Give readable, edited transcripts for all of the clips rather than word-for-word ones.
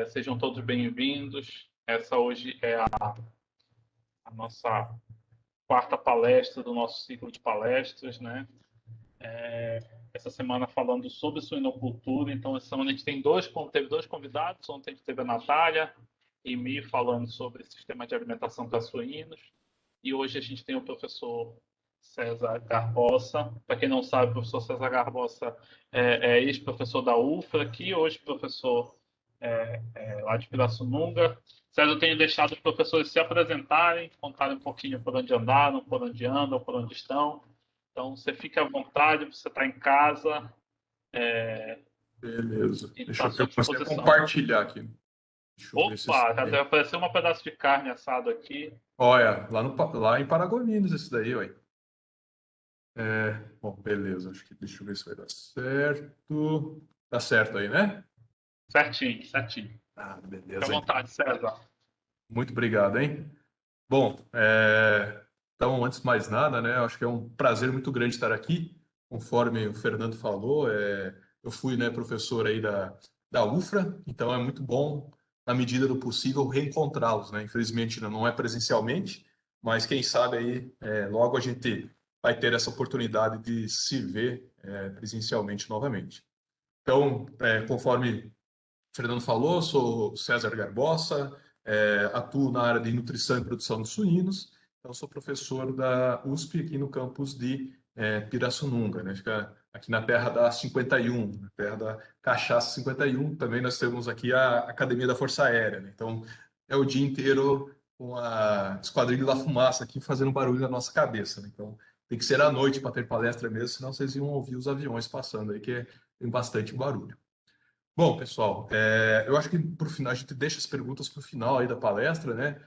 Sejam todos bem-vindos. Essa hoje é a nossa quarta palestra do nosso ciclo de palestras, né? Essa semana falando sobre suinocultura. Então, essa semana a gente teve dois convidados. Ontem a gente teve a Natália e Mi falando sobre sistema de alimentação para suínos. E hoje a gente tem o professor César Garbosa. Para quem não sabe, o professor César Garbosa é ex-professor da UFRA, aqui hoje professor lá de Pirassununga. César, eu tenho deixado os professores se apresentarem, contarem um pouquinho por onde andaram, por onde andam, por onde estão. Então, você fica à vontade, você está em casa Beleza. e está Deixa à eu sua você disposição. compartilhar aqui. Deixa eu ver se isso Opa, já daí. deve aparecer um pedaço de carne assado aqui. Olha, lá em Paragominas esse daí, ué. Bom, beleza. Deixa eu ver se vai dar certo. Tá certo aí, né? Certinho, certinho. Ah, Fica à beleza, então. vontade, César. Muito obrigado, hein? Bom, então, antes de mais nada, né? Eu acho que é um prazer muito grande estar aqui. Conforme o Fernando falou, eu fui, né, professor aí da UFRA, então é muito bom, na medida do possível, reencontrá-los, né? Infelizmente não é presencialmente, mas quem sabe aí logo a gente vai ter essa oportunidade de se ver presencialmente novamente. Então, conforme o Fernando falou, sou César Garbosa, atuo na área de nutrição e produção de suínos, então sou professor da USP aqui no campus de Pirassununga, né? Fica aqui na terra da 51, na terra da Cachaça 51. Também nós temos aqui a Academia da Força Aérea, né? Então é o dia inteiro com a Esquadrilha da Fumaça aqui fazendo barulho na nossa cabeça, né? Então tem que ser à noite para ter palestra mesmo, senão vocês iam ouvir os aviões passando aí, tem bastante barulho. Bom, pessoal, eu acho que por final a gente deixa as perguntas para o final aí da palestra, né?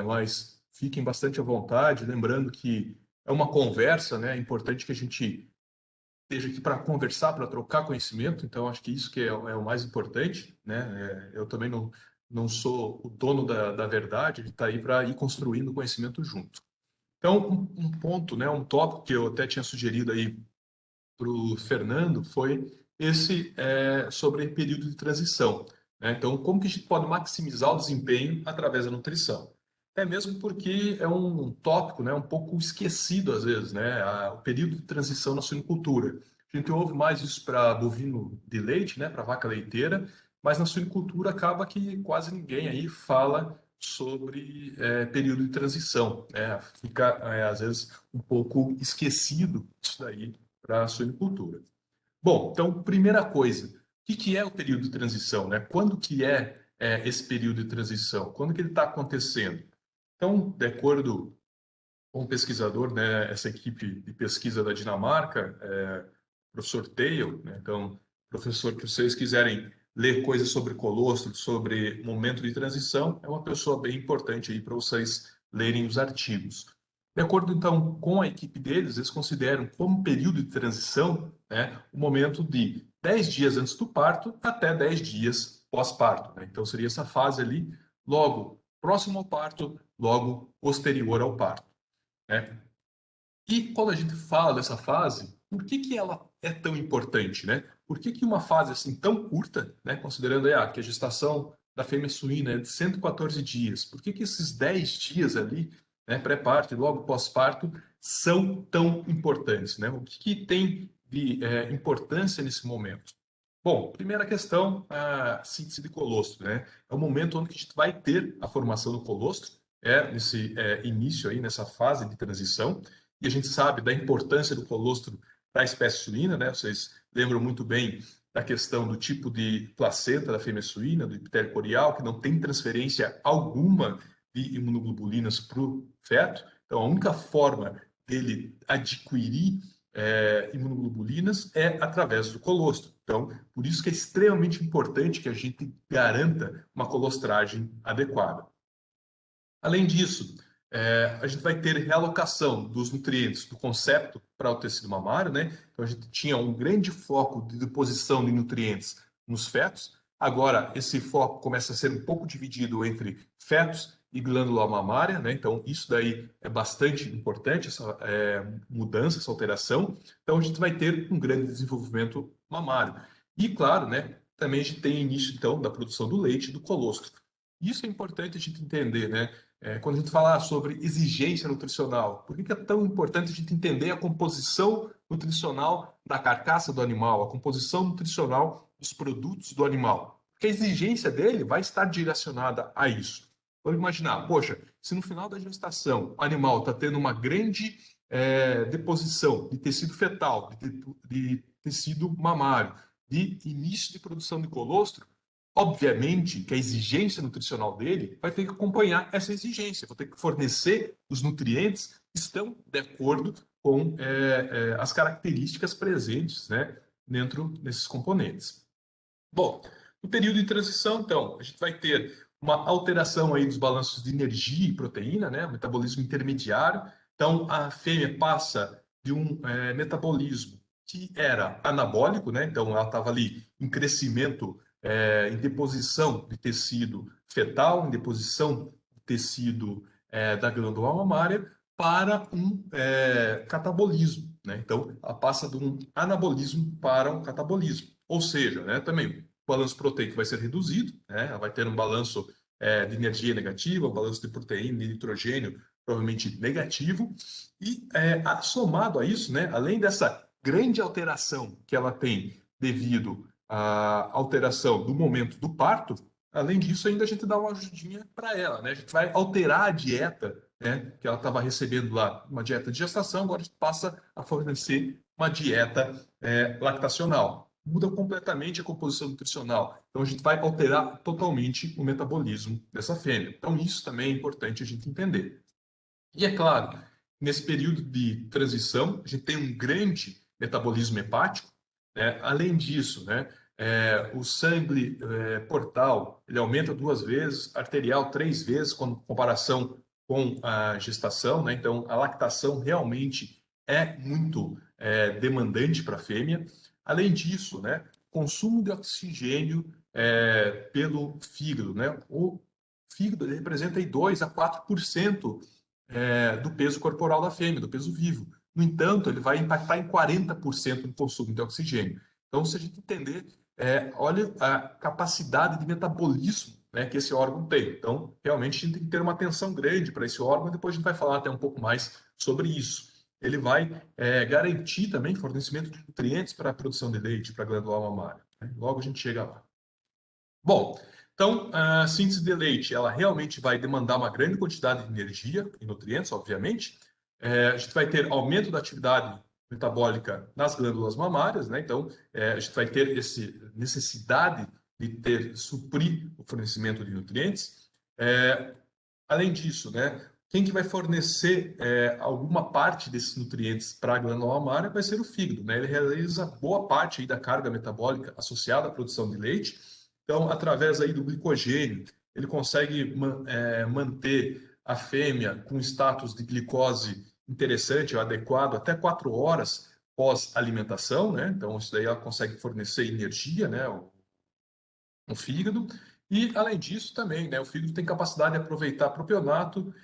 Mas fiquem bastante à vontade, lembrando que é uma conversa, né? É importante que a gente esteja aqui para conversar, para trocar conhecimento. Então, acho que isso que é o mais importante, né? Eu também não sou o dono da verdade, a gente está aí para ir construindo conhecimento junto. Então, um ponto, né? Um tópico que eu até tinha sugerido aí para o Fernando foi esse sobre período de transição, né? Então, como que a gente pode maximizar o desempenho através da nutrição? É mesmo porque é um tópico, né, um pouco esquecido às vezes, né? O período de transição na suinocultura. A gente ouve mais isso para bovino de leite, né, para vaca leiteira, mas na suinocultura acaba que quase ninguém aí fala sobre período de transição, né? Fica às vezes um pouco esquecido isso daí para a suinocultura. Bom, então, primeira coisa, o que é o período de transição, né? Quando que esse período de transição? Quando que ele está acontecendo? Então, de acordo com o pesquisador, né, essa equipe de pesquisa da Dinamarca, professor Theo, né? Então, professor, que vocês quiserem ler coisas sobre colostro, sobre momento de transição, é uma pessoa bem importante aí para vocês lerem os artigos. De acordo, então, com a equipe deles, eles consideram como período de transição, né, o momento de 10 dias antes do parto até 10 dias pós-parto, né? Então, seria essa fase ali, logo próximo ao parto, logo posterior ao parto, né? E quando a gente fala dessa fase, por que ela é tão importante, né? Por que uma fase assim tão curta, né, considerando aí, que a gestação da fêmea suína é de 114 dias, por que esses 10 dias ali, né, pré-parto e logo pós-parto, são tão importantes, né? O que tem de importância nesse momento? Bom, primeira questão, a síntese de colostro, né? É o momento onde a gente vai ter a formação do colostro, nesse início aí, nessa fase de transição, e a gente sabe da importância do colostro para a espécie suína, né? Vocês lembram muito bem da questão do tipo de placenta da fêmea suína, do epitélio corial, que não tem transferência alguma de imunoglobulinas para o feto. Então, a única forma dele adquirir imunoglobulinas é através do colostro. Então, por isso que é extremamente importante que a gente garanta uma colostragem adequada. Além disso, a gente vai ter realocação dos nutrientes do concepto para o tecido mamário, né? Então, a gente tinha um grande foco de deposição de nutrientes nos fetos. Agora, esse foco começa a ser um pouco dividido entre fetos e glândula mamária, né? Então, isso daí é bastante importante, essa mudança, essa alteração. Então, a gente vai ter um grande desenvolvimento mamário. E, claro, né, também a gente tem início, então, da produção do leite e do colostro. Isso é importante a gente entender, né? Quando a gente fala sobre exigência nutricional, por que é tão importante a gente entender a composição nutricional da carcaça do animal, a composição nutricional dos produtos do animal? Porque a exigência dele vai estar direcionada a isso. Vamos imaginar, poxa, se no final da gestação o animal está tendo uma grande deposição de tecido fetal, de tecido mamário, de início de produção de colostro, obviamente que a exigência nutricional dele vai ter que acompanhar essa exigência, vou ter que fornecer os nutrientes que estão de acordo com as características presentes, né, dentro desses componentes. Bom, no período de transição, então, a gente vai ter uma alteração aí dos balanços de energia e proteína, né, metabolismo intermediário. Então, a fêmea passa de um metabolismo que era anabólico, né, então ela estava ali em crescimento, em deposição de tecido fetal, em deposição de tecido da glândula mamária, para um catabolismo, né? Então, ela passa de um anabolismo para um catabolismo. Ou seja, né, também o balanço proteico vai ser reduzido, né? Ela vai ter um balanço de energia negativa, um balanço de proteína e nitrogênio provavelmente negativo. E somado a isso, né, além dessa grande alteração que ela tem devido à alteração do momento do parto, além disso, ainda a gente dá uma ajudinha para ela, né? A gente vai alterar a dieta, né, que ela estava recebendo lá, uma dieta de gestação, agora a gente passa a fornecer uma dieta lactacional. Muda completamente a composição nutricional. Então, a gente vai alterar totalmente o metabolismo dessa fêmea. Então, isso também é importante a gente entender. E é claro, nesse período de transição, a gente tem um grande metabolismo hepático, né? Além disso, né, o sangue portal ele aumenta 2 vezes, arterial 3 vezes, com comparação com a gestação, né? Então, a lactação realmente é muito demandante para a fêmea. Além disso, né, consumo de oxigênio pelo fígado, né? O fígado ele representa aí 2 a 4% do peso corporal da fêmea, do peso vivo. No entanto, ele vai impactar em 40% no consumo de oxigênio. Então, se a gente entender, olha a capacidade de metabolismo, né, que esse órgão tem. Então, realmente, a gente tem que ter uma atenção grande para esse órgão, e depois a gente vai falar até um pouco mais sobre isso. Ele vai garantir também fornecimento de nutrientes para a produção de leite, para a glândula mamária. Né? Logo a gente chega lá. Bom, então a síntese de leite, ela realmente vai demandar uma grande quantidade de energia e nutrientes, obviamente. A gente vai ter aumento da atividade metabólica nas glândulas mamárias, né? Então, a gente vai ter essa necessidade de suprir o fornecimento de nutrientes. Além disso, né? Quem que vai fornecer alguma parte desses nutrientes para a glândula mamária vai ser o fígado, né? Ele realiza boa parte aí da carga metabólica associada à produção de leite. Então, através aí do glicogênio, ele consegue manter a fêmea com status de glicose interessante, adequado, até 4 horas pós-alimentação, né? Então, isso daí ela consegue fornecer energia, né? O fígado. E, além disso, também, né, o fígado tem capacidade de aproveitar propionato,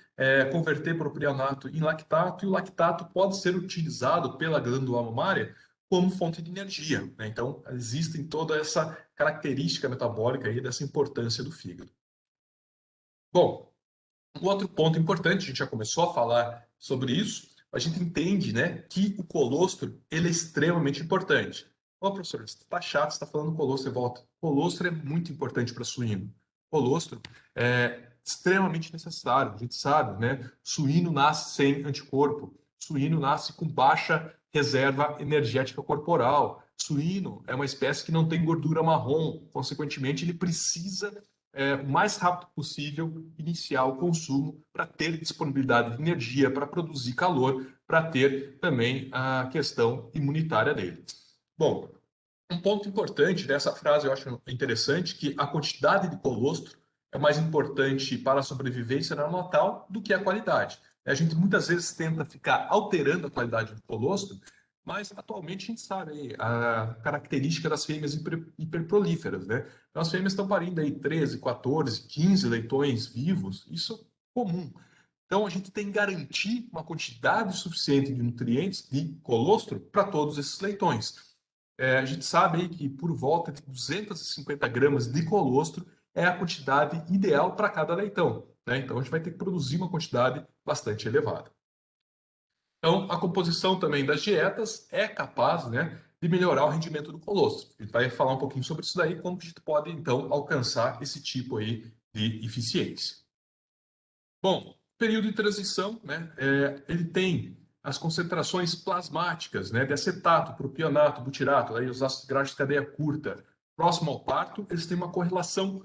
converter propionato em lactato, e o lactato pode ser utilizado pela glândula mamária como fonte de energia. Né? Então, existem toda essa característica metabólica aí dessa importância do fígado. Bom, um outro ponto importante, a gente já começou a falar sobre isso, a gente entende, né, que o colostro ele é extremamente importante. Ô, professor, você está chato, você está falando colostro e volta. Colostro é muito importante para suíno. Colostro é extremamente necessário, a gente sabe, né? Suíno nasce sem anticorpo, suíno nasce com baixa reserva energética corporal. Suíno é uma espécie que não tem gordura marrom, consequentemente, ele precisa o mais rápido possível iniciar o consumo para ter disponibilidade de energia, para produzir calor, para ter também a questão imunitária dele. Bom, um ponto importante dessa frase, eu acho interessante, que a quantidade de colostro é mais importante para a sobrevivência neonatal do que a qualidade. A gente muitas vezes tenta ficar alterando a qualidade do colostro, mas atualmente a gente sabe aí, a característica das fêmeas hiperprolíferas, né? Então as fêmeas estão parindo aí 13, 14, 15 leitões vivos, isso é comum. Então a gente tem que garantir uma quantidade suficiente de nutrientes, de colostro, para todos esses leitões. a gente sabe aí que por volta de 250 gramas de colostro é a quantidade ideal para cada leitão, né? Então a gente vai ter que produzir uma quantidade bastante elevada. Então, a composição também das dietas é capaz, né, de melhorar o rendimento do colostro. A gente vai falar um pouquinho sobre isso daí, como que a gente pode, então, alcançar esse tipo aí de eficiência. Bom, período de transição, né, ele tem as concentrações plasmáticas, né, de acetato, propionato, butirato, aí os ácidos graxos de cadeia curta, próximo ao parto, eles têm uma correlação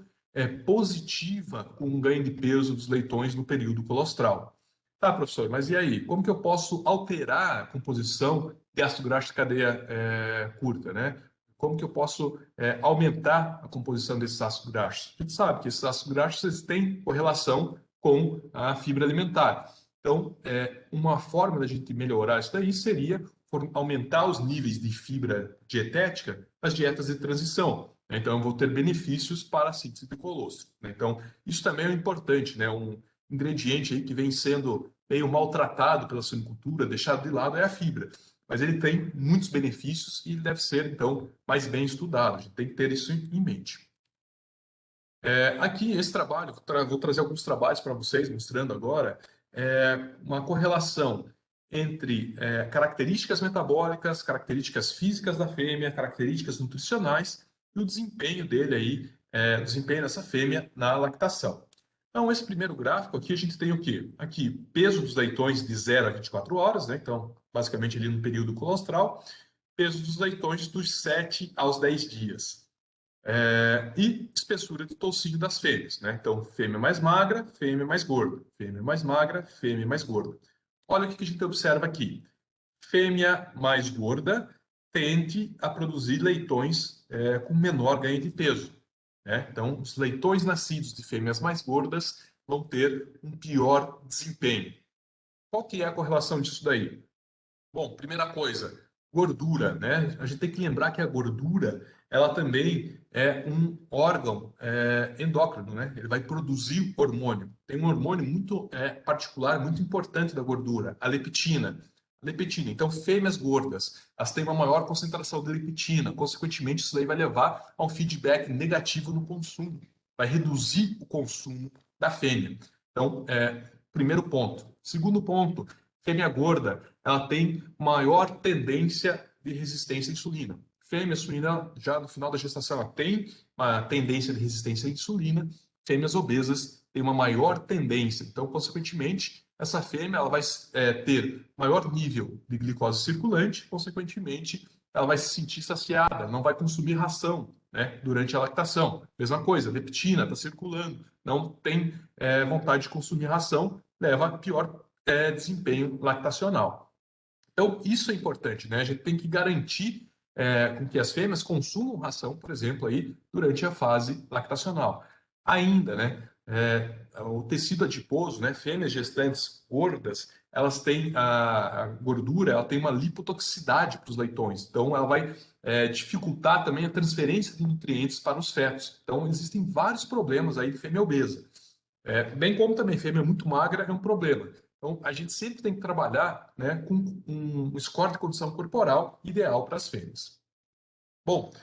positiva com o ganho de peso dos leitões no período colostral. Tá, professor, mas e aí? Como que eu posso alterar a composição de ácido graxo de cadeia curta, né? Como que eu posso aumentar a composição desses ácidos graxos? A gente sabe que esses ácidos graxos eles têm correlação com a fibra alimentar. Então, uma forma da gente melhorar isso daí seria aumentar os níveis de fibra dietética nas dietas de transição. Então, eu vou ter benefícios para a síntese de colostro. Então, isso também é importante, né? Um ingrediente aí que vem sendo meio maltratado pela suinocultura, deixado de lado, é a fibra. Mas ele tem muitos benefícios e ele deve ser, então, mais bem estudado. A gente tem que ter isso em mente. Aqui, esse trabalho, vou trazer alguns trabalhos para vocês, mostrando agora uma correlação entre características metabólicas, características físicas da fêmea, características nutricionais e o desempenho dele aí, o desempenho dessa fêmea na lactação. Então, esse primeiro gráfico aqui, a gente tem o quê? Aqui, peso dos leitões de 0 a 24 horas, né? Então, basicamente ali no período colostral, peso dos leitões dos 7 aos 10 dias. E espessura de toucinho das fêmeas, né? Então, fêmea mais magra, fêmea mais gorda. Fêmea mais magra, fêmea mais gorda. Olha o que a gente observa aqui. Fêmea mais gorda tende a produzir leitões com menor ganho de peso, né? Então, os leitões nascidos de fêmeas mais gordas vão ter um pior desempenho. Qual que é a correlação disso daí? Bom, primeira coisa, gordura, né? A gente tem que lembrar que a gordura, ela também é um órgão endócrino, né? Ele vai produzir hormônio. Tem um hormônio muito particular, muito importante da gordura, a leptina. Leptina. Então, fêmeas gordas, elas têm uma maior concentração de leptina. Consequentemente, isso aí vai levar a um feedback negativo no consumo. Vai reduzir o consumo da fêmea. Então, primeiro ponto. Segundo ponto, fêmea gorda, ela tem maior tendência de resistência à insulina. Fêmea suína, já no final da gestação, ela tem uma tendência de resistência à insulina. Fêmeas obesas têm uma maior tendência. Então, consequentemente, essa fêmea ela vai ter maior nível de glicose circulante, consequentemente, ela vai se sentir saciada, não vai consumir ração, né, durante a lactação. Mesma coisa, leptina está circulando, não tem vontade de consumir ração, leva a pior desempenho lactacional. Então, isso é importante, né? A gente tem que garantir com que as fêmeas consumam ração, por exemplo, aí, durante a fase lactacional. Ainda, né? O tecido adiposo, né? Fêmeas gestantes gordas, elas têm a gordura, ela tem uma lipotoxicidade para os leitões. Então, ela vai dificultar também a transferência de nutrientes para os fetos. Então, existem vários problemas aí de fêmea obesa. Bem como também fêmea muito magra é um problema. Então, a gente sempre tem que trabalhar, né, com um score de condição corporal ideal para as fêmeas. Bom,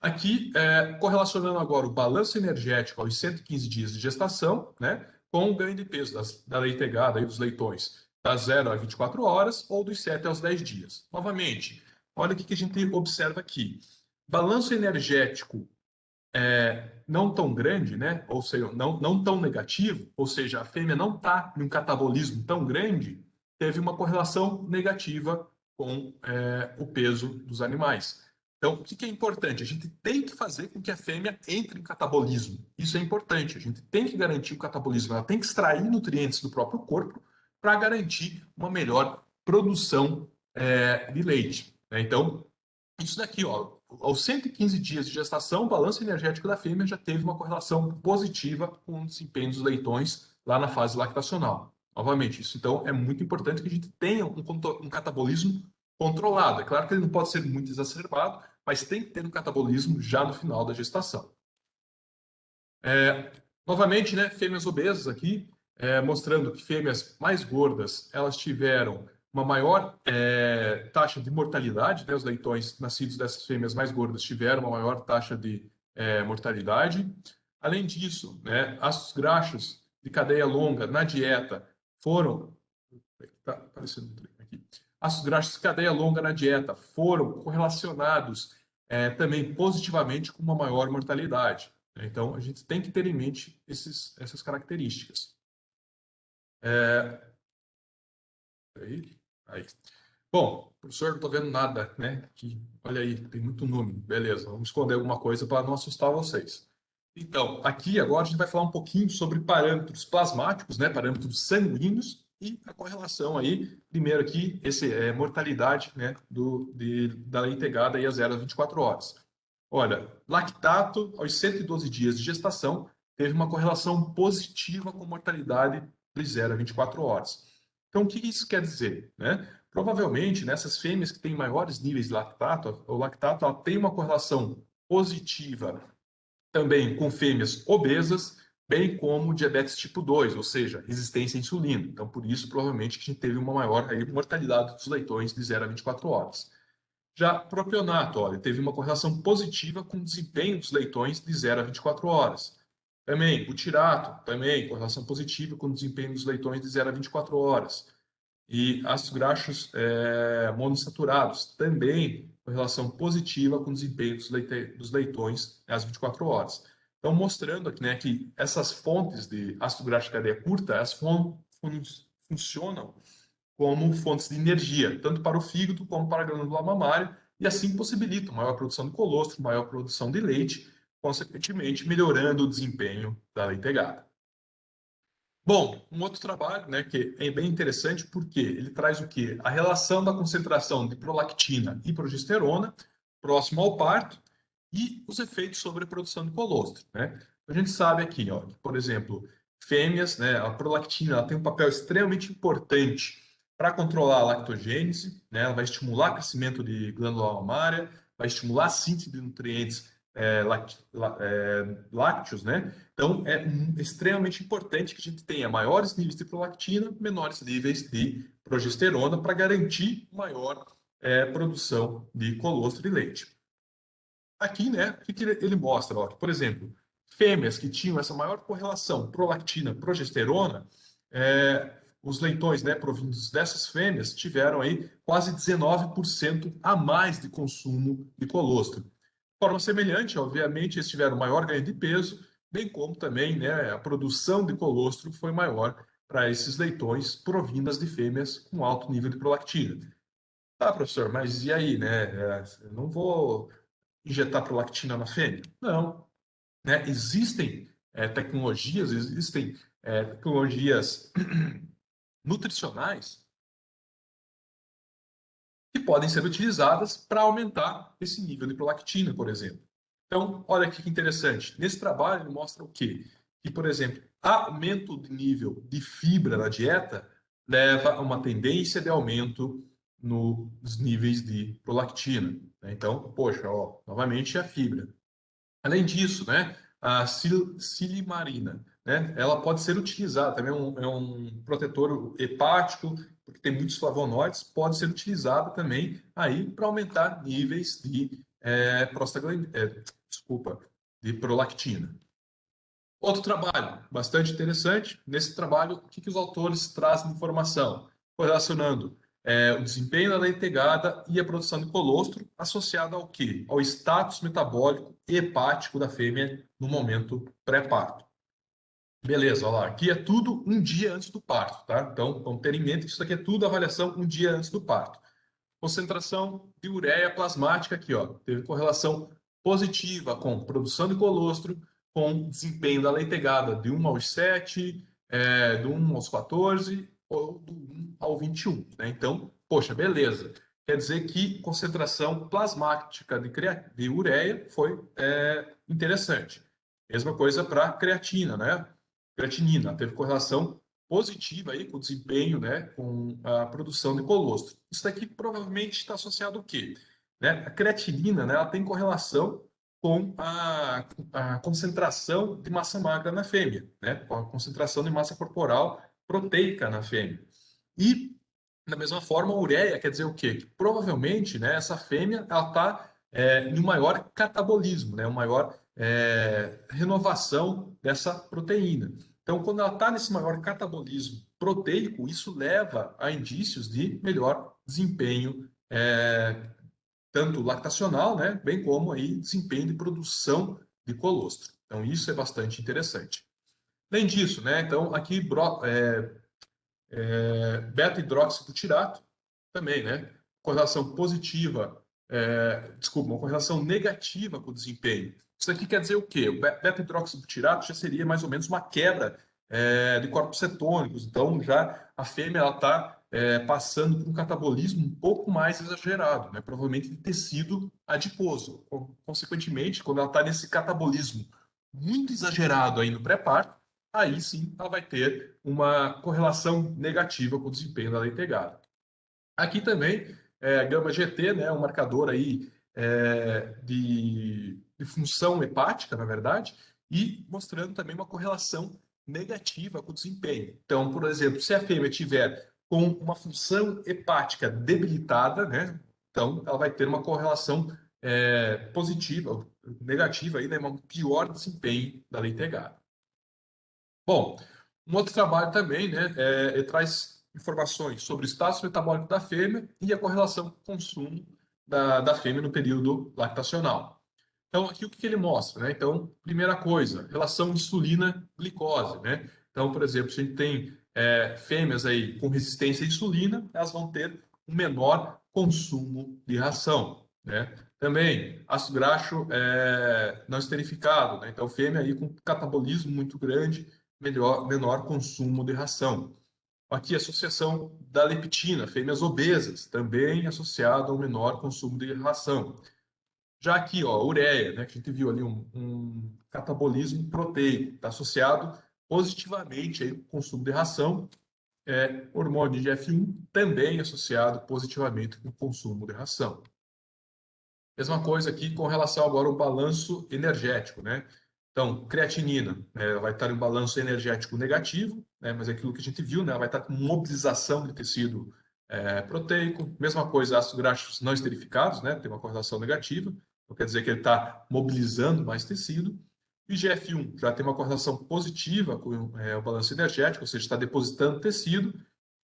aqui, correlacionando agora o balanço energético aos 115 dias de gestação, né, com o ganho de peso da leitegada e dos leitões, das 0 a 24 horas ou dos 7 aos 10 dias. Novamente, olha o que a gente observa aqui. Balanço energético não tão grande, né? Ou seja, não tão negativo, ou seja, a fêmea não está em um catabolismo tão grande, teve uma correlação negativa com o peso dos animais. Então, o que é importante? A gente tem que fazer com que a fêmea entre em catabolismo. Isso é importante. A gente tem que garantir o catabolismo. Ela tem que extrair nutrientes do próprio corpo para garantir uma melhor produção de leite, né? Então, isso daqui, ó, aos 115 dias de gestação, o balanço energético da fêmea já teve uma correlação positiva com o desempenho dos leitões lá na fase lactacional. Novamente, isso então é muito importante que a gente tenha um catabolismo controlado. É claro que ele não pode ser muito exacerbado, mas tem que ter um catabolismo já no final da gestação. Novamente, né, fêmeas obesas aqui, mostrando que fêmeas mais gordas, elas tiveram uma maior taxa de mortalidade, né? Os leitões nascidos dessas fêmeas mais gordas tiveram uma maior taxa de mortalidade. Além disso, né, ácidos graxos de cadeia longa na dieta foram... Tá aparecendo aqui. Ácidos graxos de cadeia longa na dieta foram correlacionados também positivamente com uma maior mortalidade. Né? Então, a gente tem que ter em mente essas características. Aí. Bom, professor, não estou vendo nada, né? Aqui, olha aí, tem muito número. Beleza, vamos esconder alguma coisa para não assustar vocês. Então, aqui agora a gente vai falar um pouquinho sobre parâmetros plasmáticos, né? Parâmetros sanguíneos e a correlação aí. Primeiro aqui, esse é mortalidade, né? Da leitegada aí a 0 a 24 horas. Olha, lactato aos 112 dias de gestação teve uma correlação positiva com mortalidade de 0 a 24 horas. Então, o que isso quer dizer? Né? Provavelmente, nessas fêmeas que têm maiores níveis de lactato, o lactato ela tem uma correlação positiva também com fêmeas obesas, bem como diabetes tipo 2, ou seja, resistência à insulina. Então, por isso, provavelmente, que a gente teve uma maior mortalidade dos leitões de 0 a 24 horas. Já propionato, olha, teve uma correlação positiva com o desempenho dos leitões de 0 a 24 horas. Também, butirato, também correlação positiva com o desempenho dos leitões de 0 a 24 horas. E ácidos graxos monossaturados, também correlação positiva com o desempenho dos leitões às 24 horas. Então, mostrando aqui, né, que essas fontes de ácido graxo de cadeia curta, elas funcionam como fontes de energia, tanto para o fígado como para a glândula mamária, e assim possibilitam maior produção de colostro, maior produção de leite, consequentemente melhorando o desempenho da leitegada. Bom, um outro trabalho, né, que é bem interessante porque ele traz o quê? A relação da concentração de prolactina e progesterona próximo ao parto e os efeitos sobre a produção de colostro, né? A gente sabe aqui, ó, que, por exemplo, fêmeas, né, a prolactina ela tem um papel extremamente importante para controlar a lactogênese, né? Ela vai estimular o crescimento de glândula mamária, vai estimular a síntese de nutrientes lácteos, né? Então, é extremamente importante que a gente tenha maiores níveis de prolactina, menores níveis de progesterona, para garantir maior produção de colostro e leite. Aqui, né, o que ele mostra? Ó, que, por exemplo, fêmeas que tinham essa maior correlação prolactina-progesterona, os leitões, né, provindos dessas fêmeas tiveram aí quase 19% a mais de consumo de colostro. De forma semelhante, obviamente, eles tiveram maior ganho de peso, bem como também, né, a produção de colostro foi maior para esses leitões provindas de fêmeas com alto nível de prolactina. Tá, professor, mas e aí, né? Eu não vou injetar prolactina na fêmea? Não, né? Existem tecnologias nutricionais que podem ser utilizadas para aumentar esse nível de prolactina, por exemplo. Então, olha que interessante. Nesse trabalho, ele mostra o quê? Que, por exemplo, aumento de nível de fibra na dieta leva a uma tendência de aumento nos níveis de prolactina. Né? Então, poxa, ó, novamente a fibra. Além disso, né, a silimarina, né, ela pode ser utilizada, também é um protetor hepático, porque tem muitos flavonoides, pode ser utilizada também aí para aumentar níveis de de prolactina. Outro trabalho bastante interessante. Nesse trabalho, o que os autores trazem de informação? Correlacionando o desempenho da leitegada e a produção de colostro associado ao quê? Ao status metabólico e hepático da fêmea no momento pré-parto. Beleza, olha lá. Aqui é tudo um dia antes do parto, tá? Então, vamos ter em mente que isso aqui é tudo avaliação um dia antes do parto. Concentração de ureia plasmática aqui, ó, teve correlação positiva com produção de colostro, com desempenho da leitegada de 1 aos 7, do 1 aos 14 ou do 1 ao 21. Né? Então, poxa, beleza. Quer dizer que concentração plasmática de ureia foi interessante. Mesma coisa para creatina, né? Creatinina, teve correlação positiva aí com o desempenho, né, com a produção de colostro. Isso daqui provavelmente está associado ao quê? Né? A creatinina, né, ela tem correlação com a concentração de massa magra na fêmea, né, com a concentração de massa corporal proteica na fêmea. E Da mesma forma, a ureia quer dizer o quê? Que provavelmente, né, essa fêmea ela está em um maior catabolismo, né, uma maior renovação dessa proteína. Então, quando ela está nesse maior catabolismo proteico, isso leva a indícios de melhor desempenho, tanto lactacional, né, bem como aí desempenho de produção de colostro. Então, isso é bastante interessante. Além disso, né, então aqui beta-hidroxibutirato também, né? Correlação positiva, desculpa, uma correlação negativa com o desempenho. Isso aqui quer dizer o quê? O beta-hidroxibutirato já seria mais ou menos uma quebra de corpos cetônicos. Então, já a fêmea está passando por um catabolismo um pouco mais exagerado, né? Provavelmente de tecido adiposo. Consequentemente, quando ela está nesse catabolismo muito exagerado aí no pré-parto, aí sim ela vai ter uma correlação negativa com o desempenho da leitegada. Aqui também, gama GT, né, um marcador aí de função hepática, na verdade, e mostrando também uma correlação negativa com o desempenho. Então, por exemplo, se a fêmea tiver com uma função hepática debilitada, né, então ela vai ter uma correlação positiva, negativa, aí, né, um pior desempenho da leitegada. Bom, um outro trabalho também, né, ele traz informações sobre o status metabólico da fêmea e a correlação com o consumo da fêmea no período lactacional. Então, aqui o que ele mostra, né? Então, primeira coisa, relação insulina-glicose, né? Então, por exemplo, se a gente tem fêmeas aí com resistência à insulina, elas vão ter um menor consumo de ração, né? Também, ácido graxo não esterificado, né? Então, fêmea aí com catabolismo muito grande, menor consumo de ração. Aqui, associação da leptina, fêmeas obesas, também associado ao menor consumo de ração. Já aqui, ó, ureia, né, que a gente viu ali um catabolismo proteico, está associado positivamente aí com o consumo de ração. Hormônio de F1 também associado positivamente com o consumo de ração. Mesma coisa aqui com relação agora ao balanço energético, né? Então, creatinina vai estar em um balanço energético negativo, né? Mas é aquilo que a gente viu, né? Vai estar com mobilização de tecido proteico. Mesma coisa, ácidos graxos não esterificados, né? Tem uma correlação negativa, então quer dizer que ele está mobilizando mais tecido. E GF1 já tem uma correlação positiva com o balanço energético, ou seja, está depositando tecido.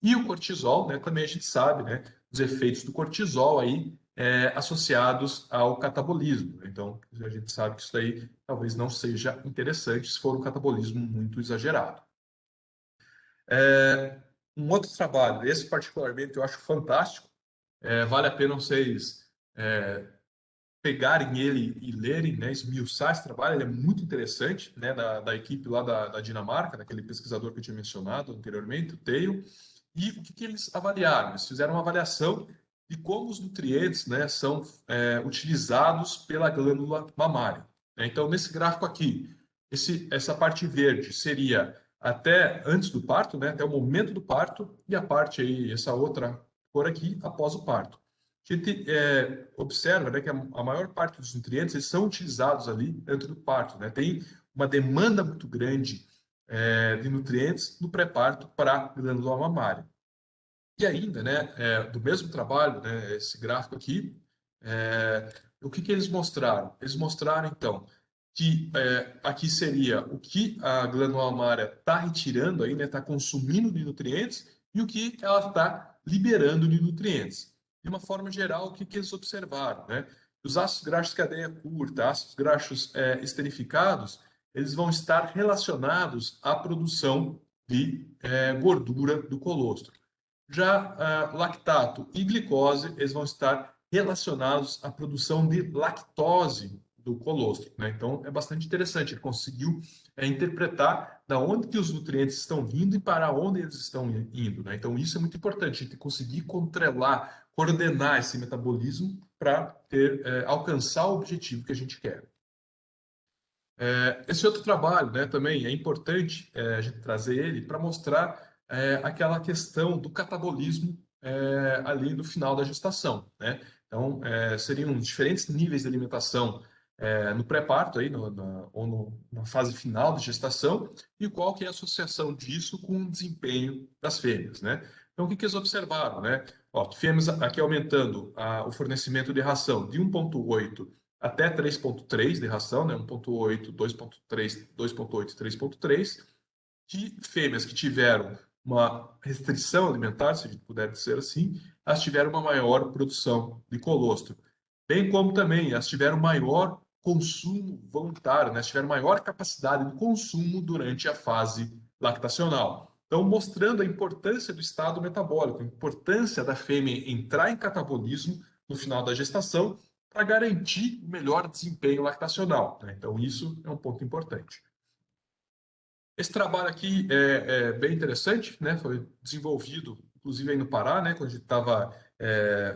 E o cortisol, né? Também a gente sabe, né? Os efeitos do cortisol aí associados ao catabolismo. Então, a gente sabe que isso daí talvez não seja interessante se for um catabolismo muito exagerado. Um outro trabalho, esse particularmente eu acho fantástico, vale a pena vocês pegarem ele e lerem, né, esmiuçar esse trabalho, ele é muito interessante, né, da equipe lá da Dinamarca, daquele pesquisador que eu tinha mencionado anteriormente, o Theo, e o que eles avaliaram? Eles fizeram uma avaliação de como os nutrientes, né, são utilizados pela glândula mamária, né? Então, nesse gráfico aqui, essa parte verde seria até antes do parto, né, até o momento do parto, e a parte aí, essa outra cor aqui, após o parto. A gente observa, né, que a maior parte dos nutrientes eles são utilizados ali dentro do parto, né? Tem uma demanda muito grande de nutrientes no pré-parto para a glândula mamária. E ainda, né, do mesmo trabalho, né, esse gráfico aqui, o que eles mostraram? Eles mostraram, então, que aqui seria o que a glândula mamária está retirando, aí, né, está consumindo de nutrientes e o que ela está liberando de nutrientes. De uma forma geral, o que eles observaram? Né? Os ácidos graxos de cadeia curta, ácidos graxos esterificados, eles vão estar relacionados à produção de gordura do colostro. Já lactato e glicose, eles vão estar relacionados à produção de lactose do colostro, né? Então, é bastante interessante. Ele conseguiu interpretar da onde que os nutrientes estão vindo e para onde eles estão indo, né? Então, isso é muito importante, a gente conseguir controlar, coordenar esse metabolismo para alcançar o objetivo que a gente quer. Esse outro trabalho, né, também é importante a gente trazer ele para mostrar aquela questão do catabolismo ali no final da gestação, né? Então, seriam diferentes níveis de alimentação no pré-parto, aí, ou na fase final de gestação, e qual que é a associação disso com o desempenho das fêmeas, né? Então, o que eles observaram, né? Ó, tivemos aqui aumentando o fornecimento de ração de 1,8 até 3,3 de ração, né? 1,8, 2,3, 2,8 e 3,3, de fêmeas que tiveram uma restrição alimentar, se a gente puder dizer assim, elas tiveram uma maior produção de colostro. Bem como também elas tiveram maior consumo voluntário, né? Elas tiveram maior capacidade de consumo durante a fase lactacional. Então, mostrando a importância do estado metabólico, a importância da fêmea entrar em catabolismo no final da gestação para garantir o melhor desempenho lactacional, né? Então, isso é um ponto importante. Esse trabalho aqui é bem interessante, né? Foi desenvolvido, inclusive, aí no Pará, né? Quando a gente estava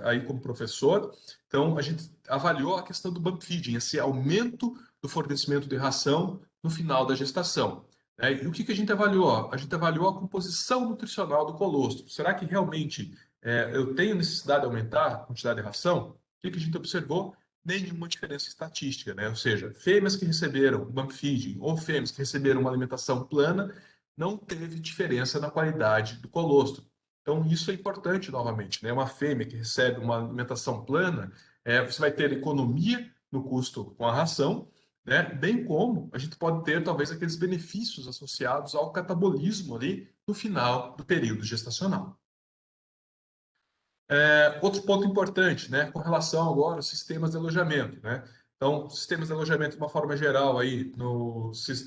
aí como professor. Então, a gente avaliou a questão do bump feeding, esse aumento do fornecimento de ração no final da gestação, né? E o que a gente avaliou? A gente avaliou a composição nutricional do colostro. Será que realmente eu tenho necessidade de aumentar a quantidade de ração? O que a gente observou? Nenhuma diferença estatística, né? Ou seja, fêmeas que receberam bump feeding ou fêmeas que receberam uma alimentação plana, não teve diferença na qualidade do colostro. Então, isso é importante novamente, né? Uma fêmea que recebe uma alimentação plana, você vai ter economia no custo com a ração, né? Bem como a gente pode ter talvez aqueles benefícios associados ao catabolismo ali no final do período gestacional. Outro ponto importante, né, com relação agora aos sistemas de alojamento, né? Então, sistemas de alojamento, de uma forma geral, aí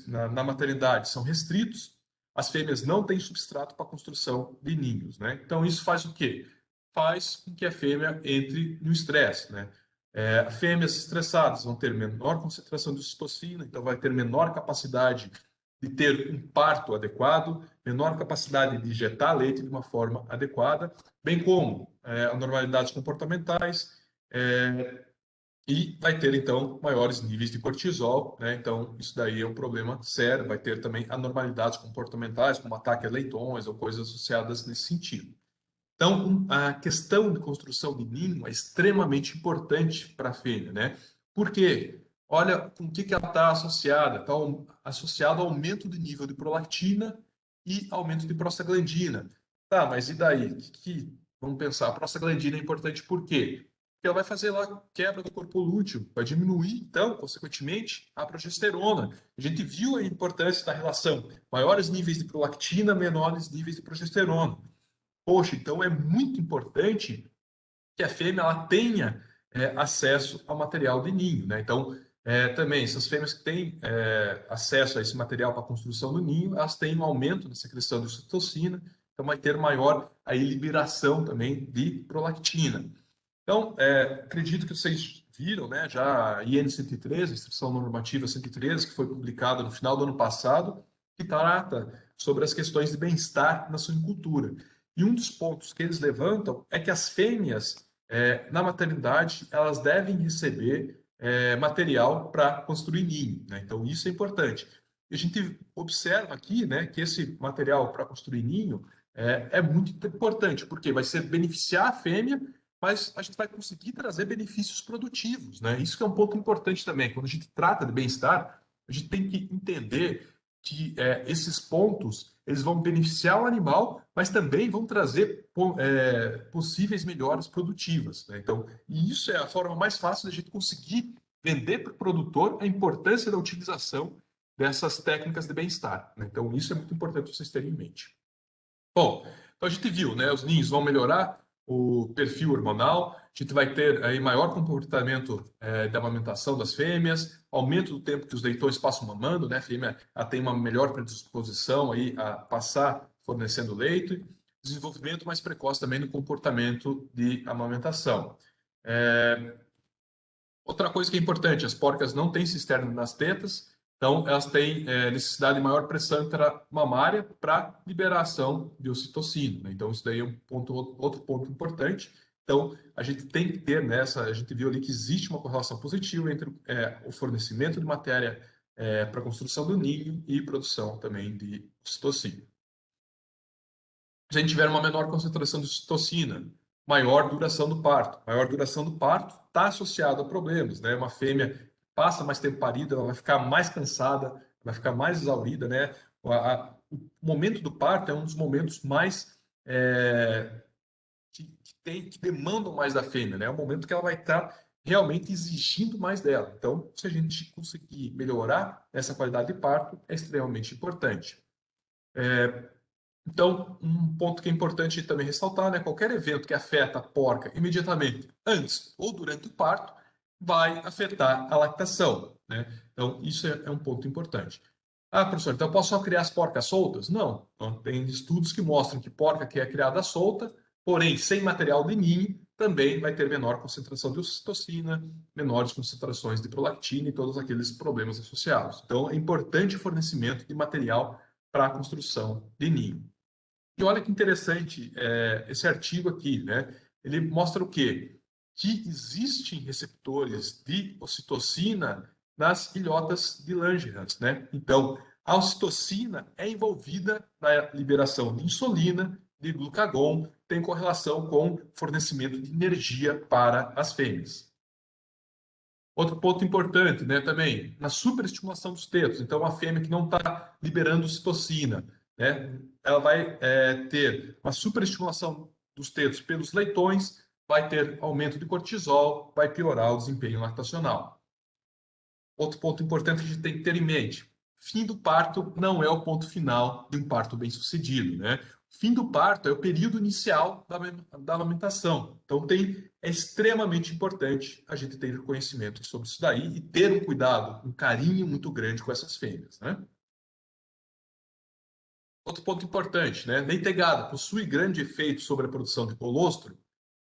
na maternidade são restritos, as fêmeas não têm substrato para construção de ninhos, né? Então, isso faz o quê? Faz com que a fêmea entre no estresse, né? Fêmeas estressadas vão ter menor concentração de ocitocina, então vai ter menor capacidade de ter um parto adequado, menor capacidade de injetar leite de uma forma adequada, bem como anormalidades comportamentais, e vai ter, então, maiores níveis de cortisol, né? Então, isso daí é um problema sério, vai ter também anormalidades comportamentais, como ataque a leitões ou coisas associadas nesse sentido. Então, a questão de construção de ninho é extremamente importante para a fêmea, né? Por quê? Olha com o que ela está associada. Está associada ao aumento do nível de prolactina e aumento de prostaglandina. Tá, mas e daí? Vamos pensar, a prostaglandina é importante por quê? Porque ela vai fazer lá quebra do corpo lúteo, vai diminuir, então, consequentemente, a progesterona. A gente viu a importância da relação maiores níveis de prolactina, menores níveis de progesterona. Poxa, então é muito importante que a fêmea ela tenha acesso ao material de ninho, né? Então, também, essas fêmeas que têm acesso a esse material para a construção do ninho, elas têm um aumento na secreção de ocitocina, então vai ter maior aí liberação também de prolactina. Então, acredito que vocês viram, né, já a IN 113, a Instrução Normativa 113, que foi publicada no final do ano passado, que trata sobre as questões de bem-estar na suinicultura. E um dos pontos que eles levantam é que as fêmeas, na maternidade, elas devem receber material para construir ninho, né? Então, isso é importante. E a gente observa aqui, né, que esse material para construir ninho é muito importante, porque vai ser beneficiar a fêmea, mas a gente vai conseguir trazer benefícios produtivos, né? Isso que é um ponto importante também. Quando a gente trata de bem-estar, a gente tem que entender que esses pontos eles vão beneficiar o animal, mas também vão trazer possíveis melhoras produtivas, né? Então, e isso é a forma mais fácil da gente conseguir vender para o produtor a importância da utilização dessas técnicas de bem-estar, né? Então, isso é muito importante vocês terem em mente. Bom, então a gente viu, né? Os ninhos vão melhorar o perfil hormonal, a gente vai ter aí maior comportamento da amamentação das fêmeas, aumento do tempo que os leitões passam mamando, né? A fêmea ela tem uma melhor predisposição aí a passar fornecendo leite, desenvolvimento mais precoce também no comportamento de amamentação. Outra coisa que é importante, as porcas não têm cisterna nas tetas, então elas têm necessidade de maior pressão intramamária para liberação de ocitocina, né? Então isso daí é outro ponto importante. Então a gente tem que ter nessa, a gente viu ali que existe uma correlação positiva entre o fornecimento de matéria para a construção do ninho e produção também de ocitocina. Se a gente tiver uma menor concentração de ocitocina, maior duração do parto. Maior duração do parto está associado a problemas, né? Uma fêmea passa mais tempo parida, ela vai ficar mais cansada, vai ficar mais exaurida, né? O momento do parto é um dos momentos mais que demandam mais da fêmea, né? É o momento que ela vai estar realmente exigindo mais dela. Então, se a gente conseguir melhorar essa qualidade de parto, é extremamente importante. Então, um ponto que é importante também ressaltar, né? Qualquer evento que afeta a porca imediatamente antes ou durante o parto vai afetar a lactação, né? Então, isso é um ponto importante. Ah, professor, então eu posso só criar as porcas soltas? Não. Então, tem estudos que mostram que porca que é criada solta, porém sem material de ninho, também vai ter menor concentração de ocitocina, menores concentrações de prolactina e todos aqueles problemas associados. Então, é importante o fornecimento de material para a construção de ninho. E olha que interessante esse artigo aqui, né? Ele mostra o quê? Que existem receptores de ocitocina nas ilhotas de Langerhans, né? Então, a ocitocina é envolvida na liberação de insulina, de glucagon, tem correlação com fornecimento de energia para as fêmeas. Outro ponto importante, né, também, na superestimulação dos tetos. Então, a fêmea que não está liberando citocina, né, ela vai ter uma superestimulação dos tetos pelos leitões, vai ter aumento de cortisol, vai piorar o desempenho lactacional. Outro ponto importante que a gente tem que ter em mente: fim do parto não é o ponto final de um parto bem-sucedido, né? Fim do parto é o período inicial da amamentação. Então, é extremamente importante a gente ter conhecimento sobre isso daí e ter um cuidado, um carinho muito grande com essas fêmeas, né? Outro ponto importante, né? Leitegada possui grande efeito sobre a produção de colostro?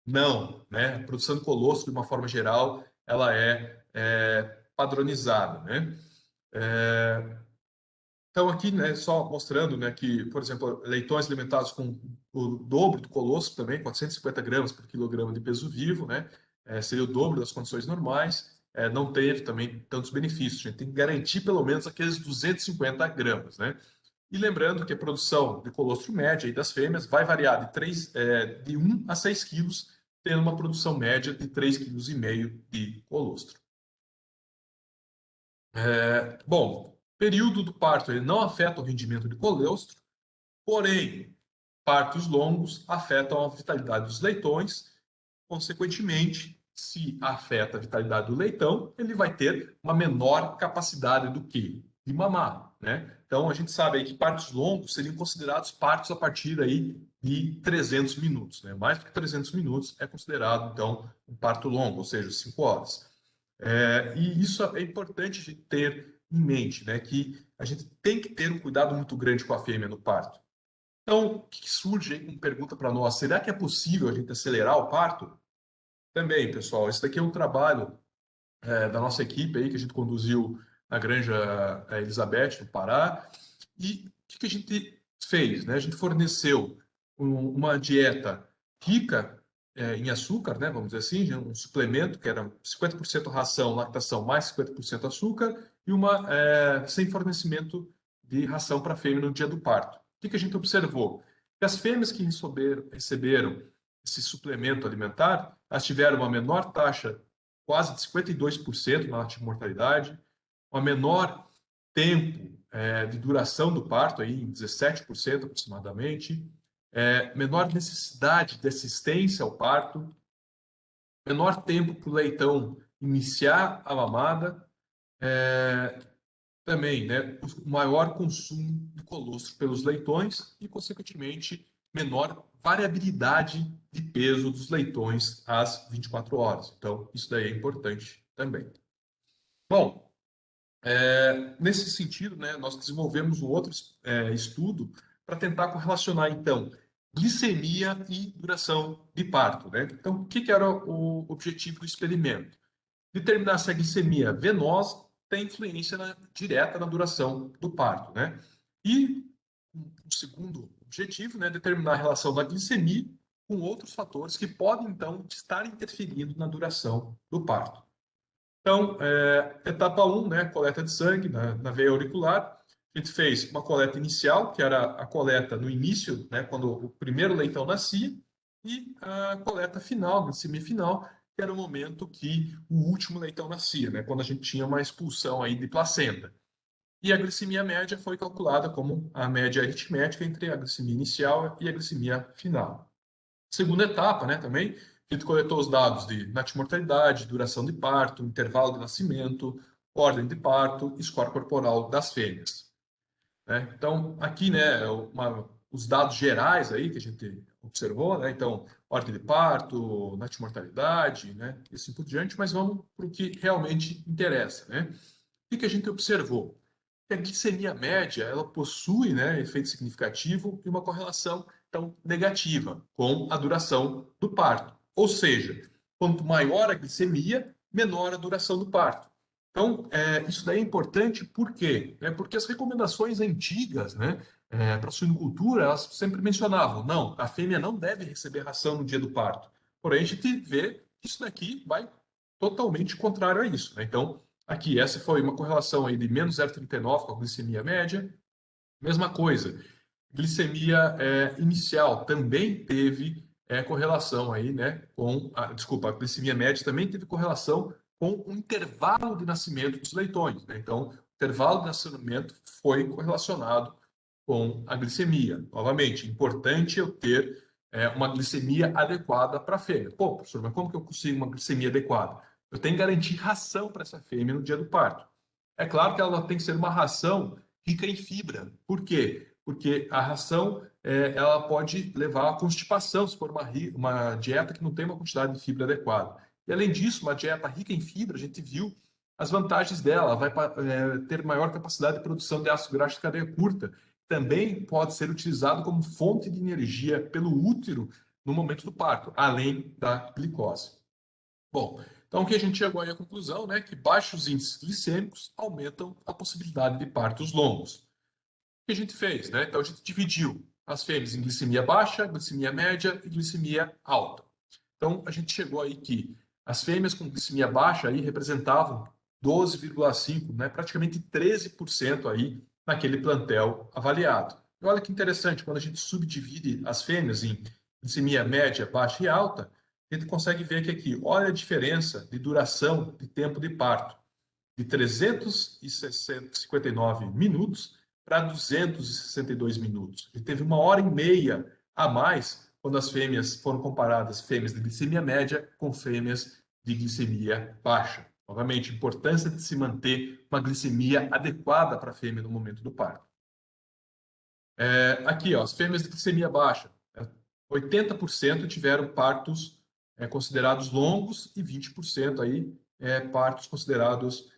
Não, né? A produção de colostro, de uma forma geral, ela é padronizada, né? Então, aqui, né, só mostrando, né, que, por exemplo, leitões alimentados com o dobro do colostro também, 450 gramas por quilograma de peso vivo, né, seria o dobro das condições normais, não teve também tantos benefícios. A gente tem que garantir pelo menos aqueles 250 gramas, né? E lembrando que a produção de colostro média aí das fêmeas vai variar de 1 a 6 quilos, tendo uma produção média de 3,5 kg de colostro. Bom, período do parto ele não afeta o rendimento de colostro, porém, partos longos afetam a vitalidade dos leitões. Consequentemente, se afeta a vitalidade do leitão, ele vai ter uma menor capacidade do que de mamar, né? Então, a gente sabe aí que partos longos seriam considerados partos a partir aí de 300 minutos, né? Mais do que 300 minutos é considerado, então, um parto longo, ou seja, 5 horas. E isso é importante a gente ter em mente, né? Que a gente tem que ter um cuidado muito grande com a fêmea no parto. Então, o que surge aí como pergunta para nós? Será que é possível a gente acelerar o parto? Também, pessoal, esse daqui é um trabalho da nossa equipe aí que a gente conduziu na Granja Elizabeth, no Pará. E o que a gente fez, né? A gente forneceu uma dieta rica em açúcar, né? Vamos dizer assim, um suplemento que era 50% ração, lactação mais 50% açúcar e uma sem fornecimento de ração para a fêmea no dia do parto. O que a gente observou? Que as fêmeas que receberam esse suplemento alimentar, elas tiveram uma menor taxa, quase de 52% na mortalidade, uma menor tempo de duração do parto, aí, em 17% aproximadamente, menor necessidade de assistência ao parto, menor tempo para o leitão iniciar a mamada, também, né, o maior consumo de colostro pelos leitões e, consequentemente, menor variabilidade de peso dos leitões às 24 horas. Então, isso daí é importante também. Bom, nesse sentido, né, nós desenvolvemos um outro estudo para tentar correlacionar, então, glicemia e duração de parto, né? Então, o que era o objetivo do experimento? Determinar se a glicemia venosa tem influência direta na duração do parto, né? E o segundo objetivo, né, determinar a relação da glicemia com outros fatores que podem, então, estar interferindo na duração do parto. Então, etapa 1, né, coleta de sangue na veia auricular. A gente fez uma coleta inicial, que era a coleta no início, né, quando o primeiro leitão nascia, e a coleta final, na semifinal, que era o momento que o último leitão nascia, né, quando a gente tinha uma expulsão aí de placenta. E a glicemia média foi calculada como a média aritmética entre a glicemia inicial e a glicemia final. Segunda etapa, né, também, a gente coletou os dados de natimortalidade, duração de parto, intervalo de nascimento, ordem de parto e score corporal das fêmeas. Né? Então, aqui, né, os dados gerais aí que a gente observou, né? Então, ordem de parto, natimortalidade, né, e assim por diante, mas vamos para o que realmente interessa, né? O que a gente observou? Que a glicemia média, ela possui, né, efeito significativo e uma correlação, então, negativa com a duração do parto. Ou seja, quanto maior a glicemia, menor a duração do parto. Então, isso daí é importante por quê? Porque as recomendações antigas, né, para a suinocultura, elas sempre mencionavam, não, a fêmea não deve receber ração no dia do parto. Porém, a gente vê que isso daqui vai totalmente contrário a isso, né? Então, aqui, essa foi uma correlação aí de menos 0,39 com a glicemia média. Mesma coisa, glicemia inicial também teve correlação aí, né, desculpa, a glicemia média também teve correlação com o intervalo de nascimento dos leitões, né? Então, o intervalo de nascimento foi correlacionado com a glicemia. Novamente, importante eu ter uma glicemia adequada para a fêmea. Pô, professor, mas como que eu consigo uma glicemia adequada? Eu tenho que garantir ração para essa fêmea no dia do parto. É claro que ela tem que ser uma ração rica em fibra. Por quê? Porque a ração ela pode levar à constipação, se for uma dieta que não tem uma quantidade de fibra adequada. E além disso, uma dieta rica em fibra, a gente viu as vantagens dela, vai ter maior capacidade de produção de ácido graxo de cadeia curta. Também pode ser utilizado como fonte de energia pelo útero no momento do parto, além da glicose. Bom, então que a gente chegou aí à conclusão, né, que baixos índices glicêmicos aumentam a possibilidade de partos longos. O que a gente fez, né? Então a gente dividiu as fêmeas em glicemia baixa, glicemia média e glicemia alta. Então a gente chegou aí que as fêmeas com glicemia baixa aí representavam 12,5, né, praticamente 13% aí naquele plantel avaliado. E olha que interessante, quando a gente subdivide as fêmeas em glicemia média, baixa e alta, a gente consegue ver que aqui, olha a diferença de duração de tempo de parto, de 359 minutos para 262 minutos. Ele teve 1h30 a mais quando as fêmeas foram comparadas, fêmeas de glicemia média com fêmeas de glicemia baixa. Novamente, importância de se manter uma glicemia adequada para a fêmea no momento do parto. Aqui, ó, as fêmeas de glicemia baixa, 80% tiveram partos considerados longos e 20% aí partos considerados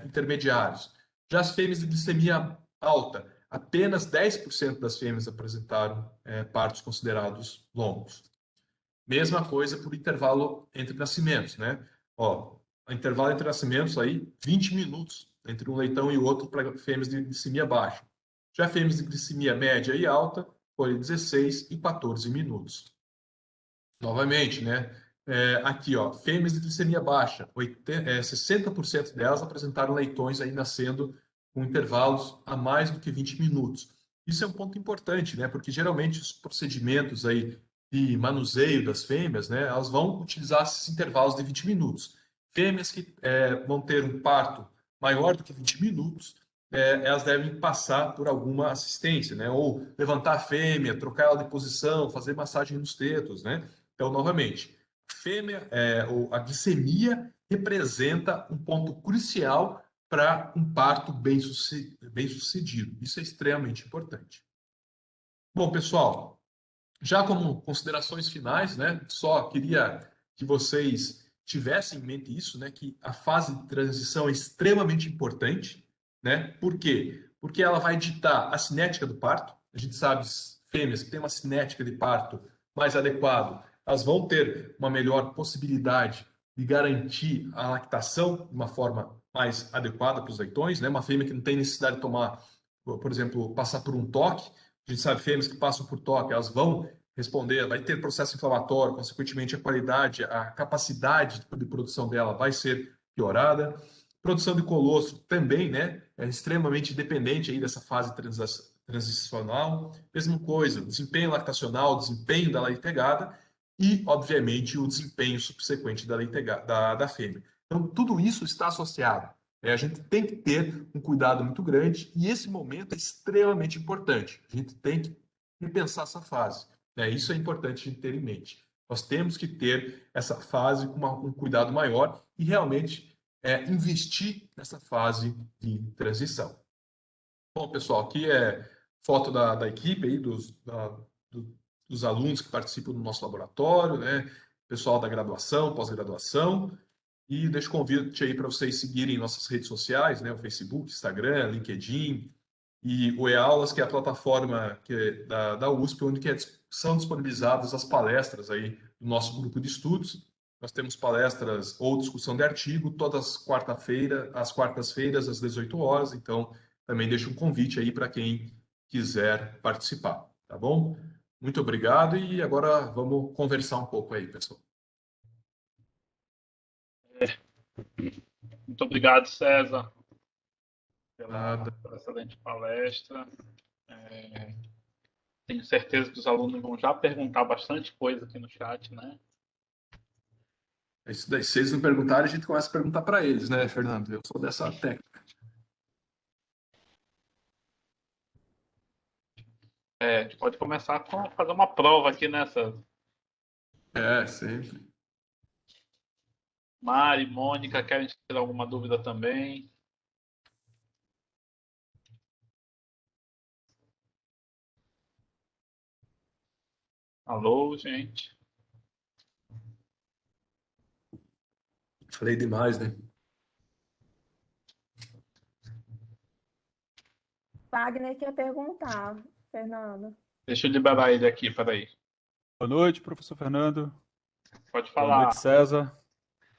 intermediários. Já as fêmeas de glicemia alta, apenas 10% das fêmeas apresentaram partos considerados longos. Mesma coisa por intervalo entre nascimentos, né? Ó, intervalo entre nascimentos aí, 20 minutos entre um leitão e outro para fêmeas de glicemia baixa. Já fêmeas de glicemia média e alta, foi 16 e 14 minutos. Novamente, né? Aqui, ó, fêmeas de glicemia baixa, 60% delas apresentaram leitões aí nascendo com intervalos a mais do que 20 minutos. Isso é um ponto importante, né? Porque geralmente os procedimentos aí de manuseio das fêmeas, né? Elas vão utilizar esses intervalos de 20 minutos. Fêmeas que vão ter um parto maior do que 20 minutos, elas devem passar por alguma assistência, né? Ou levantar a fêmea, trocar ela de posição, fazer massagem nos tetos, né? Então, novamente, a glicemia representa um ponto crucial para um parto bem sucedido. Isso é extremamente importante. Bom, pessoal, já como considerações finais, né, só queria que vocês tivessem em mente isso, né, que a fase de transição é extremamente importante, né? Por quê? Porque ela vai ditar a cinética do parto. A gente sabe fêmeas que têm uma cinética de parto mais adequada, elas vão ter uma melhor possibilidade de garantir a lactação de uma forma mais adequada para os leitões, né? Uma fêmea que não tem necessidade de tomar, por exemplo, passar por um toque. A gente sabe fêmeas que passam por toque, elas vão responder, vai ter processo inflamatório, consequentemente a qualidade, a capacidade de produção dela vai ser piorada. Produção de colostro também, né, é extremamente dependente aí dessa fase transicional. Mesma coisa, desempenho lactacional, desempenho da leitegada e, obviamente, o desempenho subsequente da fêmea. Então, tudo isso está associado. A gente tem que ter um cuidado muito grande e esse momento é extremamente importante. A gente tem que repensar essa fase, né? Isso é importante a gente ter em mente. Nós temos que ter essa fase com um cuidado maior e realmente investir nessa fase de transição. Bom, pessoal, aqui é foto da equipe aí, dos alunos que participam do nosso laboratório, né? Pessoal da graduação, pós-graduação. E deixo o convite aí para vocês seguirem nossas redes sociais, né? O Facebook, Instagram, LinkedIn e o eAulas, que é a plataforma da USP, onde são disponibilizadas as palestras aí do nosso grupo de estudos. Nós temos palestras ou discussão de artigo todas às quartas-feiras, às 18 horas. Então, também deixo um convite aí para quem quiser participar, tá bom? Muito obrigado e agora vamos conversar um pouco aí, pessoal. Muito obrigado, César, Nada. pela excelente palestra. É, tenho certeza que os alunos vão já perguntar bastante coisa aqui no chat, né? É isso daí. Se eles não perguntarem, a gente começa a perguntar para eles, né, Fernando? Eu sou dessa técnica. A gente pode começar com fazer uma prova aqui nessa. Sempre. Mari, Mônica, querem tirar alguma dúvida também? Alô, gente. Falei demais, né? Wagner quer perguntar, Fernando. Deixa eu liberar ele aqui, peraí. Boa noite, professor Fernando. Pode Boa falar. noite, César.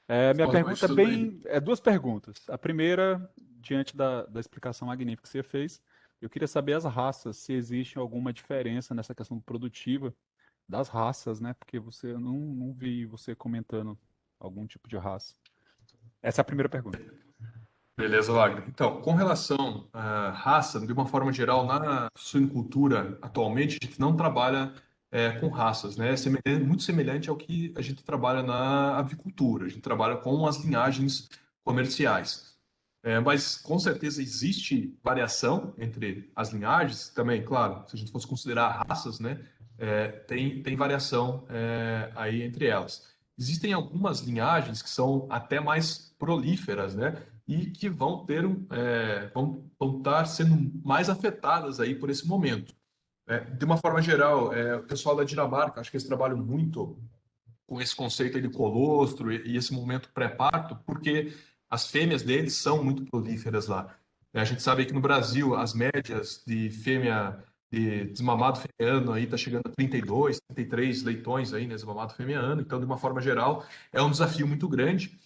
Minha Boa noite, pergunta tudo bem? é duas perguntas. A primeira, diante da explicação magnífica que você fez, eu queria saber as raças, se existe alguma diferença nessa questão produtiva das raças, né? Porque eu não vi você comentando algum tipo de raça. Essa é a primeira pergunta. Beleza, Wagner. Então, com relação à raça, de uma forma geral, na suinocultura, atualmente, a gente não trabalha com raças, né? Muito semelhante ao que a gente trabalha na avicultura. A gente trabalha com as linhagens comerciais. Mas, com certeza, existe variação entre as linhagens também, claro, se a gente fosse considerar raças, né? Tem variação aí entre elas. Existem algumas linhagens que são até mais prolíferas, né? E que vão estar sendo mais afetadas aí por esse momento. De uma forma geral, o pessoal da Dinamarca, acho que eles trabalham muito com esse conceito aí de colostro e esse momento pré-parto, porque as fêmeas deles são muito prolíferas lá. A gente sabe que no Brasil as médias de fêmea de desmamado fêmea aí está chegando a 32, 33 leitões aí, né, desmamado fêmea ano. Então, de uma forma geral, é um desafio muito grande.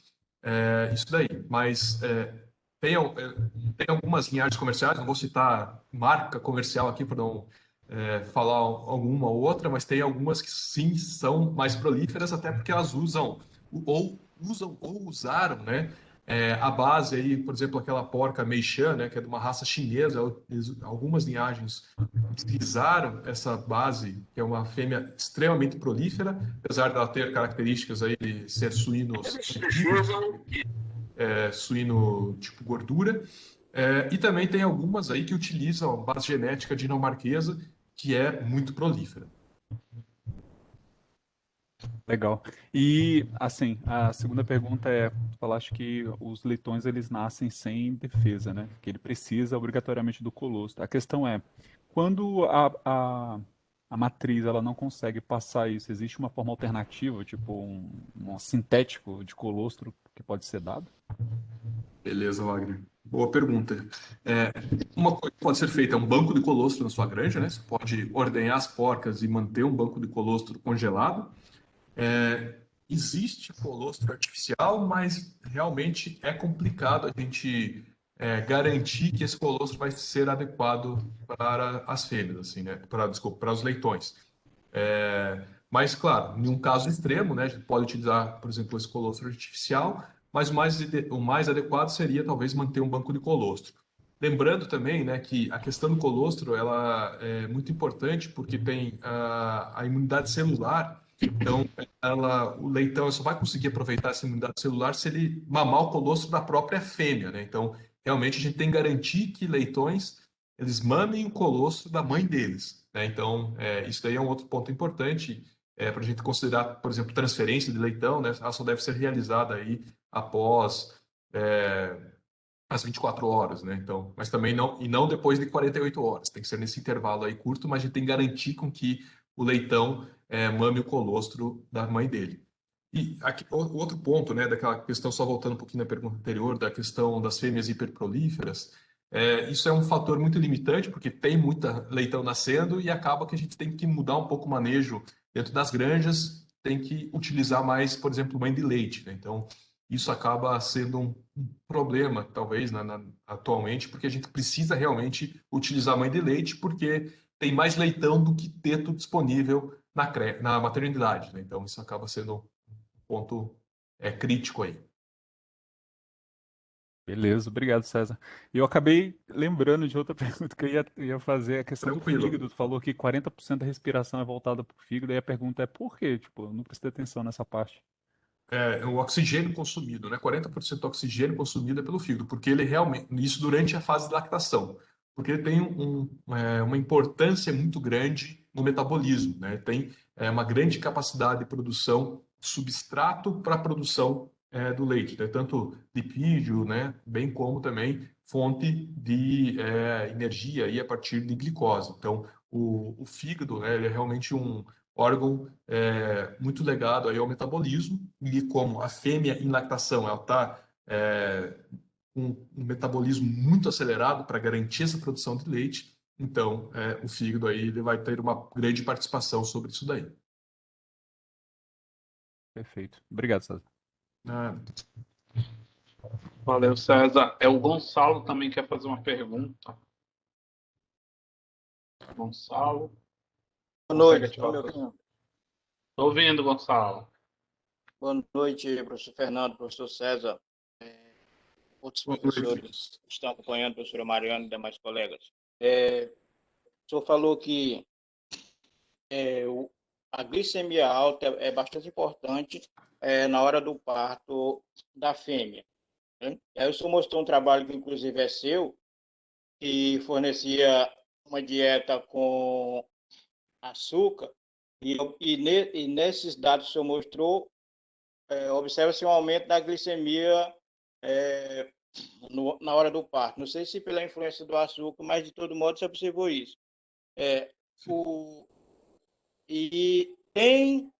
Isso daí, mas tem algumas linhagens comerciais, não vou citar marca comercial aqui para não falar alguma ou outra, mas tem algumas que sim são mais prolíferas, até porque elas usam ou usaram, né, a base aí, por exemplo, aquela porca Meishan, né, que é de uma raça chinesa, algumas linhagens utilizaram essa base, que é uma fêmea extremamente prolífera, apesar dela ter características aí de ser suínos suíno tipo gordura. E também tem algumas aí que utilizam a base genética dinamarquesa, que é muito prolífera. Legal. E, assim, a segunda pergunta é, tu falaste que os leitões, eles nascem sem defesa, né? Que ele precisa obrigatoriamente do colostro. A questão é, quando a matriz, ela não consegue passar isso, existe uma forma alternativa, tipo um sintético de colostro que pode ser dado? Beleza, Wagner. Boa pergunta. Uma coisa que pode ser feita é um banco de colostro na sua granja, né? Você pode ordenhar as porcas e manter um banco de colostro congelado. Existe colostro artificial, mas realmente é complicado a gente garantir que esse colostro vai ser adequado para as fêmeas, assim, né? Desculpa, para os leitões. Mas, claro, em um caso extremo, né, a gente pode utilizar, por exemplo, esse colostro artificial, mas o mais adequado seria talvez manter um banco de colostro. Lembrando também, né, que a questão do colostro ela é muito importante porque tem a imunidade celular Então, o leitão só vai conseguir aproveitar essa imunidade celular se ele mamar o colostro da própria fêmea, né? Então, realmente, a gente tem que garantir que leitões, eles mamem o colostro da mãe deles, né? Então, isso daí é um outro ponto importante, para a gente considerar, por exemplo, transferência de leitão, né? Ela só deve ser realizada aí após é, as 24 horas, né? Então, mas também não, e não depois de 48 horas, tem que ser nesse intervalo aí curto, mas a gente tem que garantir com que o leitão mame o colostro da mãe dele. E aqui, o outro ponto, né, daquela questão, só voltando um pouquinho na pergunta anterior, da questão das fêmeas hiperprolíferas, isso é um fator muito limitante, porque tem muita leitão nascendo e acaba que a gente tem que mudar um pouco o manejo dentro das granjas, tem que utilizar mais, por exemplo, mãe de leite, né? Então, isso acaba sendo um problema, talvez, atualmente, porque a gente precisa realmente utilizar mãe de leite, porque tem mais leitão do que teto disponível na maternidade, né? Então, isso acaba sendo um ponto crítico aí. Beleza, obrigado, César. E eu acabei lembrando de outra pergunta que eu ia fazer, a questão do Tranquilo. fígado. Tu falou que 40% da respiração é voltada para o fígado, e a pergunta é por quê? Tipo, eu não prestei atenção nessa parte. O oxigênio consumido, né? 40% do oxigênio consumido é pelo fígado, porque ele realmente, isso durante a fase de lactação, porque ele tem uma importância muito grande no metabolismo, né? Tem uma grande capacidade de produção de substrato para a produção do leite, né? Tanto lipídio, né? Bem como também fonte de energia aí a partir de glicose. Então, o fígado, né? Ele é realmente um órgão muito ligado aí ao metabolismo, e como a fêmea em lactação ela está com um metabolismo muito acelerado para garantir essa produção de leite, então o fígado aí ele vai ter uma grande participação sobre isso daí. Perfeito. Obrigado, César. Ah, Valeu, César. O Gonçalo também quer fazer uma pergunta. Gonçalo, Boa consegue noite, ativar meu o seu... filho. Tô ouvindo, Gonçalo. Boa noite, professor Fernando, professor César, outros boa noite. professores que estão acompanhando, professora Mariana e demais colegas. O senhor falou que a glicemia alta é bastante importante na hora do parto da fêmea, né? Aí o senhor mostrou um trabalho que, inclusive, é seu, que fornecia uma dieta com açúcar, e nesses dados que o senhor mostrou, observa-se um aumento da glicemia na hora do parto. Não sei se pela influência do açúcar, mas de todo modo você observou isso. É, o, e tem,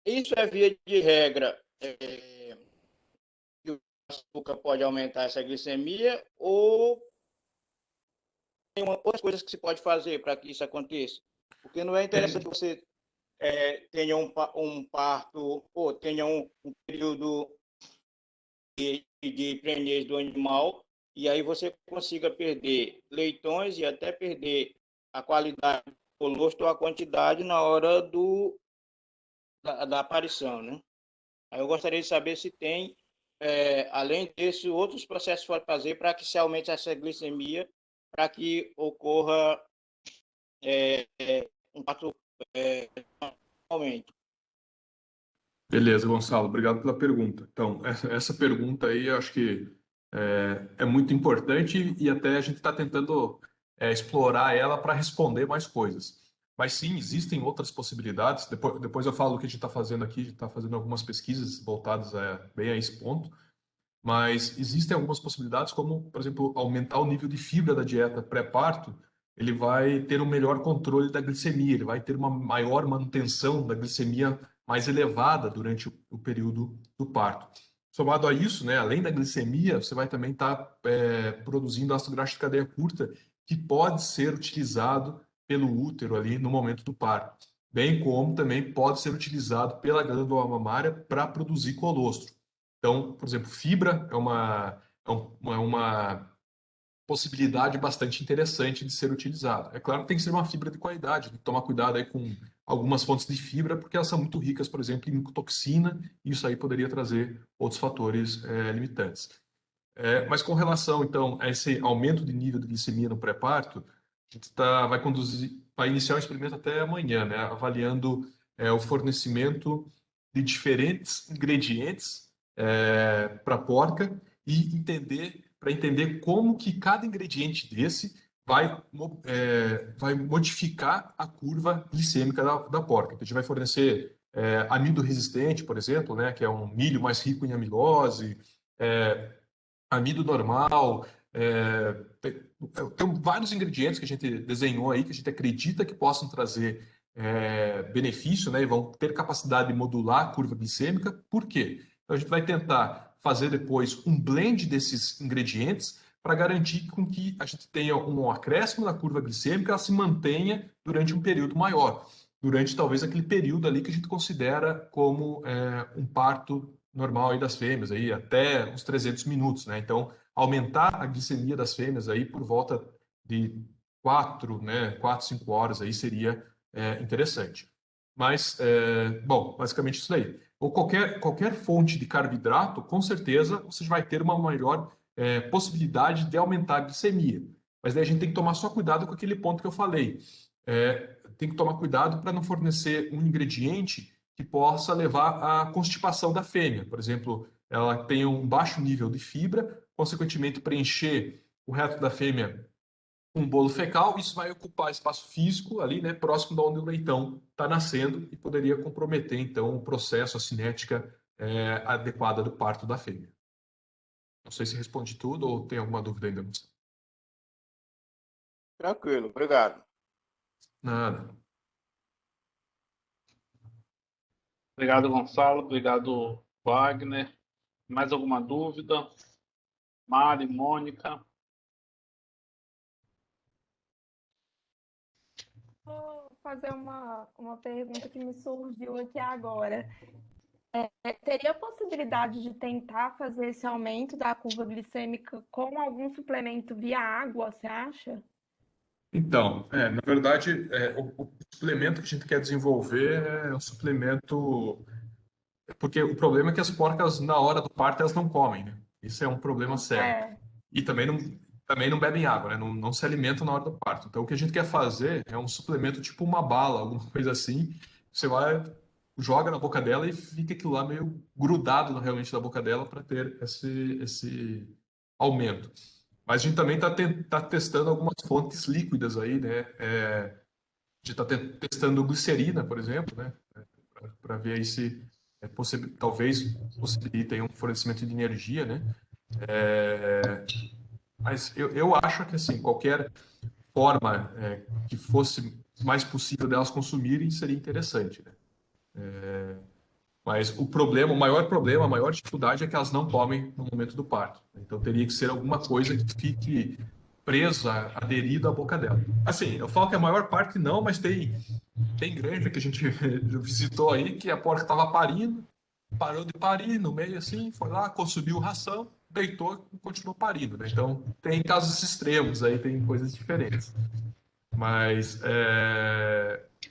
isso é via de regra, que o açúcar pode aumentar essa glicemia, ou tem outras coisas que se pode fazer para que isso aconteça? Porque não é interessante que você tenha um parto, ou tenha um período de prenhez do animal, e aí você consiga perder leitões e até perder a qualidade do colostro ou a quantidade na hora da aparição, né? Aí eu gostaria de saber se tem, além disso, outros processos para fazer para que se aumente essa glicemia, para que ocorra um parto normalmente. Beleza, Gonçalo, obrigado pela pergunta. Então, essa pergunta aí eu acho que é muito importante e até a gente está tentando explorar ela para responder mais coisas. Mas sim, existem outras possibilidades. Depois eu falo o que a gente está fazendo aqui, a gente está fazendo algumas pesquisas voltadas bem a esse ponto. Mas existem algumas possibilidades, como, por exemplo, aumentar o nível de fibra da dieta pré-parto, ele vai ter um melhor controle da glicemia, ele vai ter uma maior manutenção da glicemia mais elevada durante o período do parto. Somado a isso, né, além da glicemia, você vai também estar produzindo ácido graxo de cadeia curta, que pode ser utilizado pelo útero ali no momento do parto, bem como também pode ser utilizado pela glândula mamária para produzir colostro. Então, por exemplo, fibra é uma possibilidade bastante interessante de ser utilizada. É claro que tem que ser uma fibra de qualidade, tem que tomar cuidado aí com algumas fontes de fibra, porque elas são muito ricas, por exemplo, em micotoxina, e isso aí poderia trazer outros fatores limitantes. Mas com relação, então, a esse aumento de nível de glicemia no pré-parto, a gente vai iniciar um experimento até amanhã, né, avaliando o fornecimento de diferentes ingredientes para a porca e para entender como que cada ingrediente desse vai modificar a curva glicêmica da porca. Então, a gente vai fornecer amido resistente, por exemplo, né, que é um milho mais rico em amilose, amido normal, tem vários ingredientes que a gente desenhou aí, que a gente acredita que possam trazer benefício, né, e vão ter capacidade de modular a curva glicêmica. Por quê? Então, a gente vai tentar fazer depois um blend desses ingredientes para garantir com que a gente tenha um acréscimo na curva glicêmica, ela se mantenha durante um período maior, durante talvez aquele período ali que a gente considera como um parto normal aí das fêmeas, aí até uns 300 minutos, né? Então, aumentar a glicemia das fêmeas aí por volta de 4, né, 4, 5 horas aí seria interessante. Mas, bom, basicamente isso daí. Ou qualquer fonte de carboidrato, com certeza você vai ter uma maior possibilidade de aumentar a glicemia. Mas daí a gente tem que tomar só cuidado com aquele ponto que eu falei. Tem que tomar cuidado para não fornecer um ingrediente que possa levar à constipação da fêmea. Por exemplo, ela tem um baixo nível de fibra, consequentemente preencher o reto da fêmea com um bolo fecal, isso vai ocupar espaço físico ali, né, próximo de onde o leitão está nascendo e poderia comprometer, então, o processo, a cinética adequada do parto da fêmea. Não sei se respondi tudo ou tem alguma dúvida ainda. Tranquilo, obrigado. Nada. Obrigado, Gonçalo. Obrigado, Wagner. Mais alguma dúvida? Mari, Mônica? Vou fazer uma pergunta que me surgiu aqui agora. Teria a possibilidade de tentar fazer esse aumento da curva glicêmica com algum suplemento via água, você acha? Então, na verdade, o suplemento que a gente quer desenvolver é um suplemento. Porque o problema é que as porcas, na hora do parto, elas não comem, né? Isso é um problema sério. É, E também não bebem água, né? Não se alimentam na hora do parto. Então, o que a gente quer fazer é um suplemento tipo uma bala, alguma coisa assim. Você vai, joga na boca dela e fica aquilo lá meio grudado realmente na boca dela para ter esse aumento. Mas a gente também está testando algumas fontes líquidas aí, né? A gente está testando glicerina, por exemplo, né? Para ver aí se talvez possibilite aí um fornecimento de energia, né? Mas eu acho que assim, qualquer forma que fosse mais possível delas consumirem seria interessante, né? Mas o maior problema, a maior dificuldade é que elas não comem no momento do parto. Então teria que ser alguma coisa que fique presa, aderida à boca dela. Assim, eu falo que a maior parte não, mas tem granja que a gente visitou aí que a porca estava parindo, parou de parir no meio assim, foi lá, consumiu ração, deitou e continuou parindo, né? Então tem casos extremos aí, tem coisas diferentes. Mas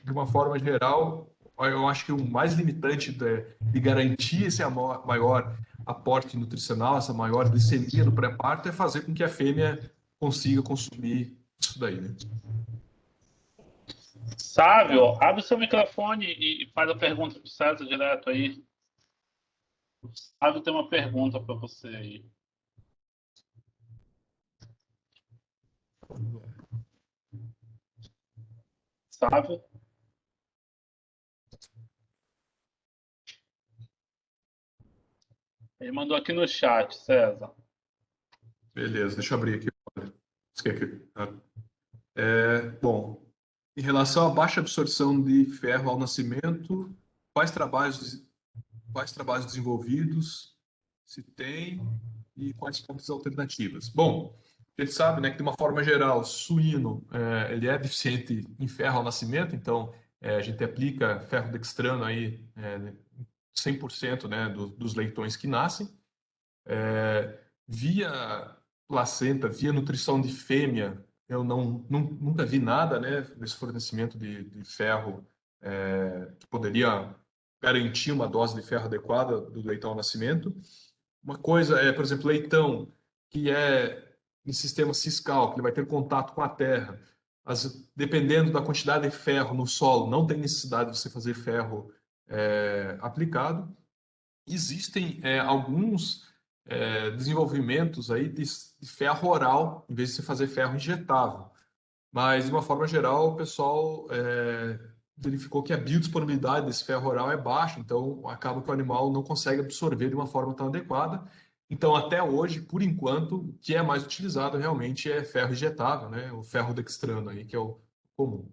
de uma forma geral, eu acho que o mais limitante de garantir esse maior aporte nutricional, essa maior glicemia no pré-parto, é fazer com que a fêmea consiga consumir isso daí, né? Sávio, abre o seu microfone e faz a pergunta para o César direto aí. O Sávio tem uma pergunta para você aí. Sávio? Ele mandou aqui no chat, César. Beleza, deixa eu abrir aqui. Isso aqui. Bom, em relação à baixa absorção de ferro ao nascimento, quais trabalhos desenvolvidos, se tem, e quais pontas alternativas? Bom, a gente sabe, né, que de uma forma geral, suíno, ele é deficiente em ferro ao nascimento, então a gente aplica ferro dextrano aí 100%, né, dos leitões que nascem. Via placenta, via nutrição de fêmea, eu nunca vi nada, né, desse fornecimento de ferro que poderia garantir uma dose de ferro adequada do leitão ao nascimento. Uma coisa é, por exemplo, leitão que é em sistema ciscal, que ele vai ter contato com a terra. dependendo da quantidade de ferro no solo, não tem necessidade de você fazer ferro aplicado. Existem alguns desenvolvimentos aí de ferro oral, em vez de você fazer ferro injetável. Mas, de uma forma geral, o pessoal verificou que a biodisponibilidade desse ferro oral é baixa, então acaba que o animal não consegue absorver de uma forma tão adequada. Então, até hoje, por enquanto, o que é mais utilizado realmente é ferro injetável, né? O ferro dextrano aí, que é o comum.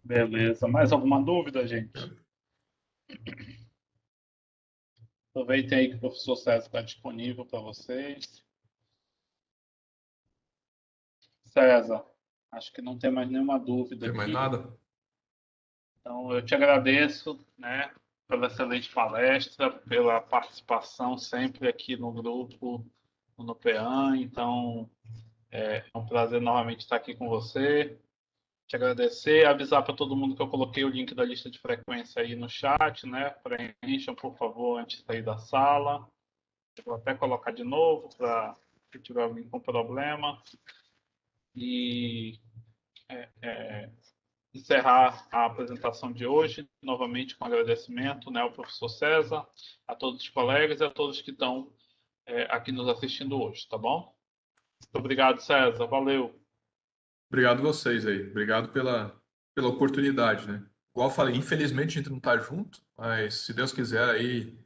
Beleza. Mais alguma dúvida, gente? Aproveitem aí que o professor César está disponível para vocês. César, acho que não tem mais nenhuma dúvida Tem mais aqui. nada? Então, eu te agradeço, né, pela excelente palestra, pela participação sempre aqui no grupo, no PEAN. Então, é um prazer novamente estar aqui com você. Te agradecer, avisar para todo mundo que eu coloquei o link da lista de frequência aí no chat, né? Preencham, por favor, antes de sair da sala. Eu vou até colocar de novo para se tiver alguém com problema. E encerrar a apresentação de hoje, novamente com agradecimento, né, ao professor César, a todos os colegas e a todos que estão aqui nos assistindo hoje, tá bom? Muito obrigado, César. Valeu. Obrigado vocês aí. Obrigado pela oportunidade, né? Igual eu falei, infelizmente a gente não está junto, mas se Deus quiser aí,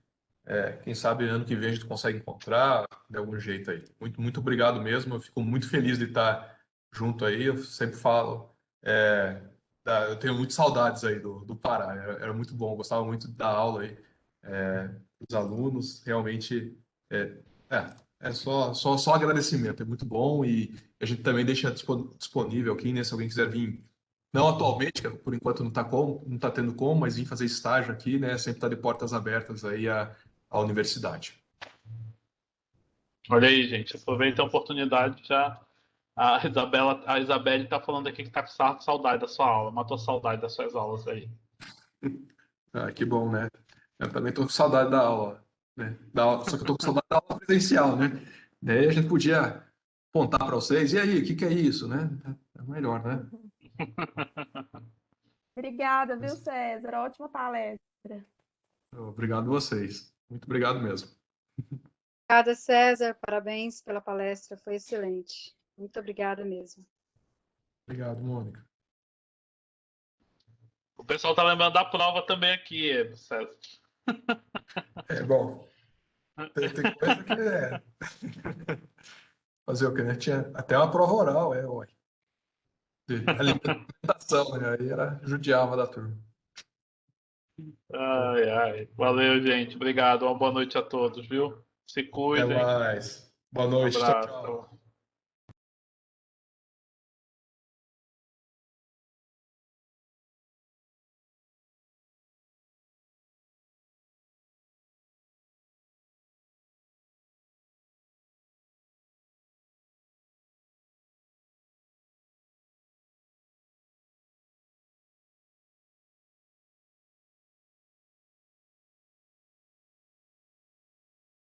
quem sabe ano que vem a gente consegue encontrar de algum jeito aí. Muito, muito obrigado mesmo. Eu fico muito feliz de estar junto aí. Eu sempre falo, eu tenho muitas saudades aí do Pará. Era muito bom, eu gostava muito da aula aí, dos alunos. Realmente, é, só agradecimento. É muito bom e a gente também deixa disponível aqui, né? Se alguém quiser vir, não atualmente, que por enquanto não tá tendo como, mas vir fazer estágio aqui, né? Sempre está de portas abertas aí à universidade. Olha aí, gente. Aproveita a oportunidade já. A Isabelle está falando aqui que está com saudade da sua aula. Matou a saudade das suas aulas aí. Ah, que bom, né? Eu também tô com saudade da aula, né? Só que eu tô com saudade da aula presencial, né? Daí a gente podia apontar para vocês, e aí, o que que é isso, né? É melhor, né? Obrigada, viu, César? Ótima palestra. Obrigado a vocês. Muito obrigado mesmo. Obrigada, César. Parabéns pela palestra, foi excelente. Muito obrigada mesmo. Obrigado, Mônica. O pessoal tá lembrando da prova também aqui, César. Bom, tem coisa que fazer o quê, né? Tinha até uma prova oral, ué, de alimentação, né? Aí judiava da turma. Ai, ai. Valeu, gente. Obrigado. Uma boa noite a todos, viu? Se Até cuidem. mais. Boa Um noite. Tchau, tchau. abraço.